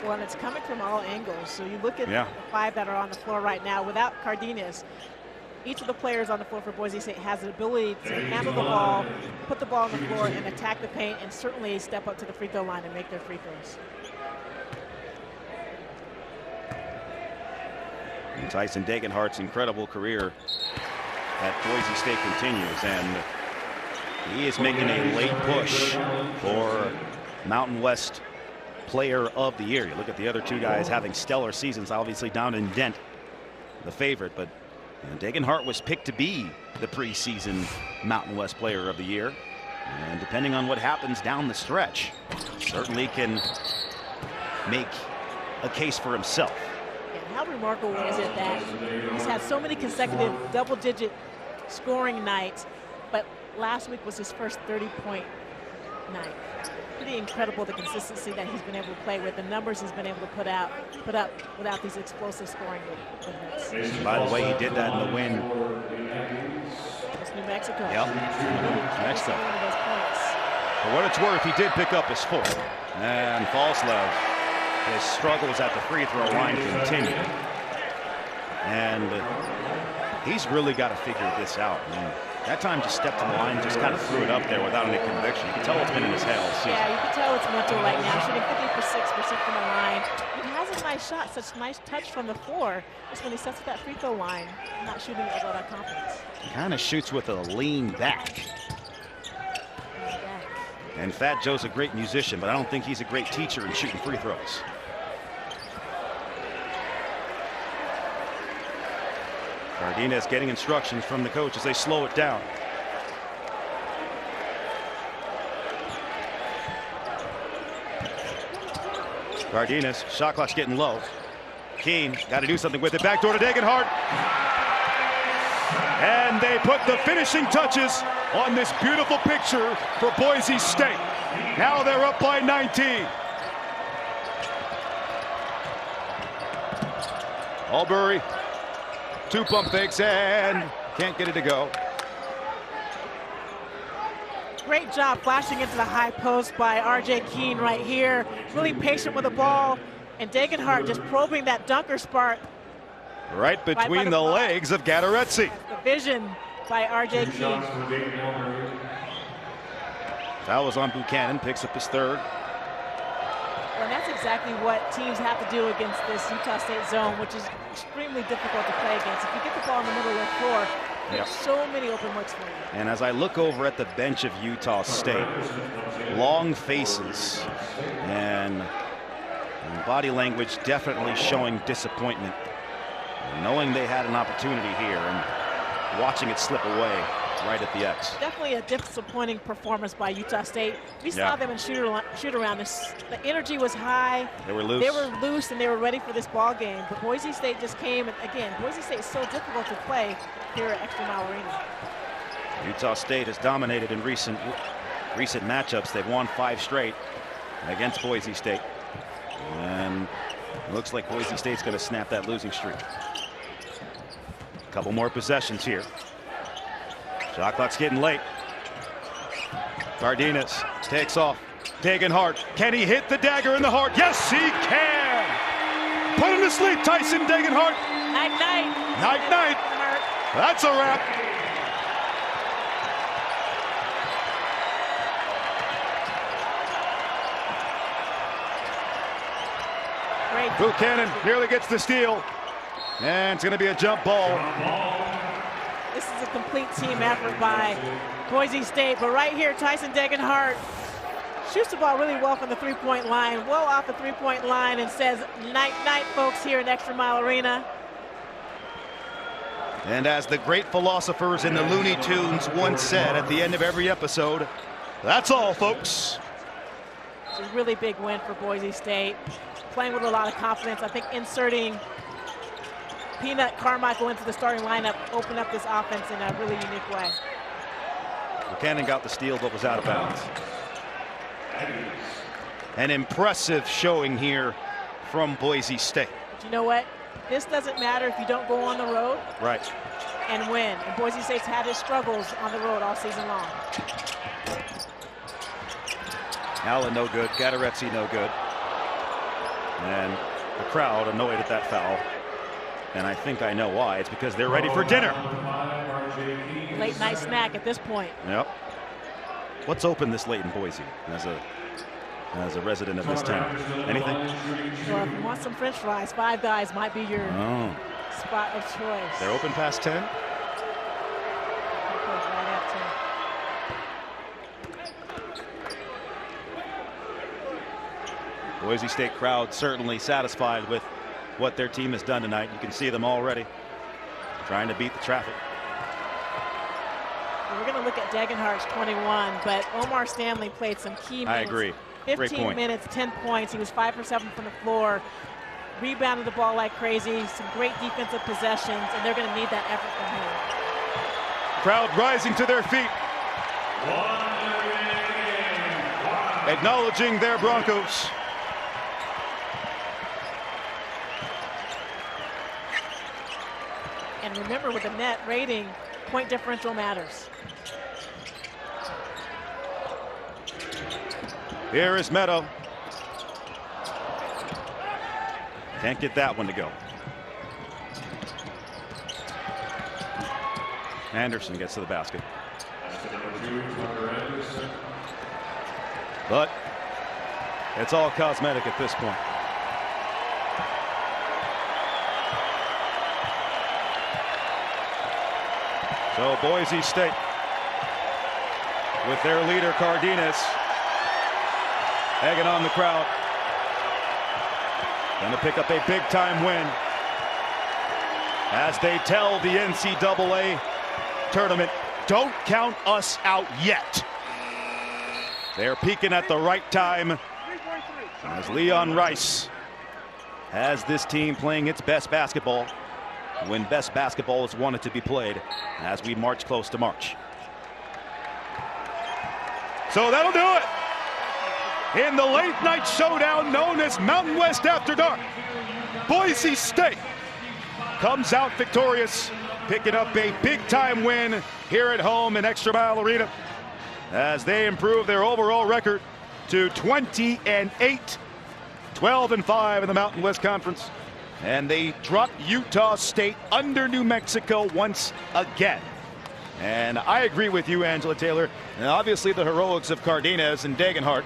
Well, and it's coming from all angles. So you look at Yeah. the 5 that are on the floor right now. Without Cardenas, each of the players on the floor for Boise State has the ability to handle the ball, put the ball on the floor, and attack the paint, and certainly step up to the free throw line and make their free throws. And Tyson Degenhardt's incredible career at Boise State continues, and he is making a late push for Mountain West Player of the Year. You look at the other 2 guys having stellar seasons, obviously down in Dent, the favorite, but Degenhardt was picked to be the preseason Mountain West Player of the Year, and depending on what happens down the stretch, certainly can make a case for himself. How remarkable is it that he's had so many consecutive double-digit scoring nights, but last week was his first 30-point night. Pretty incredible, the consistency that he's been able to play with, the numbers he's been able to put up without these explosive scoring movements. By the way, he did that in the win. It's New Mexico. Yep. Next up. One of those points. For what it's worth, he did pick up his 4th. And Falslev, his struggles at the free throw line continue. And he's really got to figure this out. I mean, that time just stepped to the line, just kind of threw it up there without any conviction. You can tell it's been in his head all season. Yeah, you can tell it's mental right now. Shooting 56% from the line. He has a nice shot, such nice touch from the floor. Just when he sets at that free throw line, not shooting it with all that confidence. Kind of shoots with a lean back. And Fat Joe's a great musician, but I don't think he's a great teacher in shooting free throws. Cardenas getting instructions from the coach as they slow it down. Cardenas, shot clock's getting low. Keene got to do something with it. Backdoor to Degenhardt. And they put the finishing touches on this beautiful picture for Boise State. Now they're up by 19. Albury, 2 pump fakes and can't get it to go. Great job flashing into the high post by R.J. Keene right here. Really patient with the ball. And Degenhardt just probing that dunker spot. Right between the legs of Gadaretse. The vision by R.J. Keene. Foul was on Buchanan, picks up his 3rd. Well, and that's exactly what teams have to do against this Utah State zone, which is extremely difficult to play against. If you get the ball in the middle of the floor, there's so many open looks for you. And as I look over at the bench of Utah State, long faces and body language definitely showing disappointment, knowing they had an opportunity here and watching it slip away right at the X. Definitely a disappointing performance by Utah State. We saw them in shoot around. The energy was high. They were loose. They were loose and they were ready for this ball game. But Boise State just came, and again, Boise State is so difficult to play here at ExtraMile Arena. Utah State has dominated in recent matchups. They've won 5 straight against Boise State. And Looks like Boise State's going to snap that losing streak. A couple more possessions here. Shot clock's getting late. Cardenas takes off. Degenhardt. Can he hit the dagger in the heart? Yes, he can! Put him to sleep, Tyson Degenhardt. Night, night. Night, night. That's a wrap. Great. Buchanan nearly gets the steal. And it's going to be a jump ball. This is a complete team effort by Boise State. But right here, Tyson Degenhardt shoots the ball really well from the three-point line, well off the three-point line, and says, night, night, folks, here in ExtraMile Arena. And as the great philosophers in the Looney Tunes once said at the end of every episode, that's all, folks. It's a really big win for Boise State. Playing with a lot of confidence. I think inserting Peanut Carmichael into the starting lineup opened up this offense in a really unique way. Buchanan got the steal but was out of bounds. An impressive showing here from Boise State. But you know what? This doesn't matter if you don't go on the road Right. and win. And Boise State's had its struggles on the road all season long. Allen no good. Gaterezzi no good. And the crowd annoyed at that foul. And I think I know why. It's because they're ready for dinner. Late night snack at this point. Yep. What's open this late in Boise as a resident of this town? Anything? Well, if you want some French fries, Five Guys might be your spot of choice. They're open past 10? Right at 10. Boise State crowd certainly satisfied with what their team has done tonight. You can see them already trying to beat the traffic. We're going to look at Degenhardt's 21, but Omar Stanley played some key minutes. I agree. 15 minutes, 10 points. He was 5 for 7 from the floor. Rebounded the ball like crazy. Some great defensive possessions, and they're going to need that effort from him. Crowd rising to their feet, acknowledging their Broncos. And remember, with the net rating, point differential matters. Here is Meadow. Can't get that one to go. Anderson gets to the basket. But it's all cosmetic at this point. So Boise State, with their leader Cardenas, egging on the crowd. Going to pick up a big-time win as they tell the NCAA tournament, don't count us out yet. They're peaking at the right time as Leon Rice has this team playing its best basketball when best basketball is wanted to be played as we march close to March. So that'll do it. In the late night showdown known as Mountain West After Dark, Boise State comes out victorious, picking up a big-time win here at home in ExtraMile Arena as they improve their overall record to 20-8, 12-5 in the Mountain West Conference. And they drop Utah State under New Mexico once again. And I agree with you, Angela Taylor. And obviously the heroics of Cardenas and Degenhardt.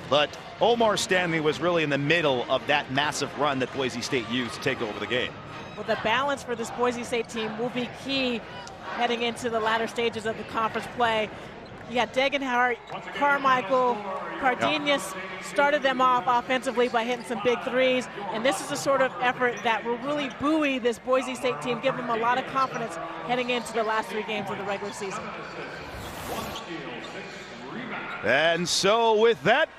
But Omar Stanley was really in the middle of that massive run that Boise State used to take over the game. Well, the balance for this Boise State team will be key heading into the latter stages of the conference play. You got Degenhardt, Carmichael, Cardenas started them off offensively by hitting some big threes. And this is the sort of effort that will really buoy this Boise State team, give them a lot of confidence heading into the last 3 games of the regular season. And so with that,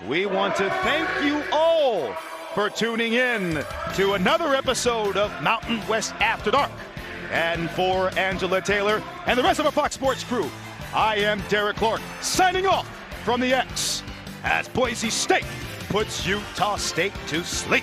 we want to thank you all for tuning in to another episode of Mountain West After Dark. And for Angela Taylor and the rest of our Fox Sports crew, I am Derek Clark, signing off from the X as Boise State puts Utah State to sleep.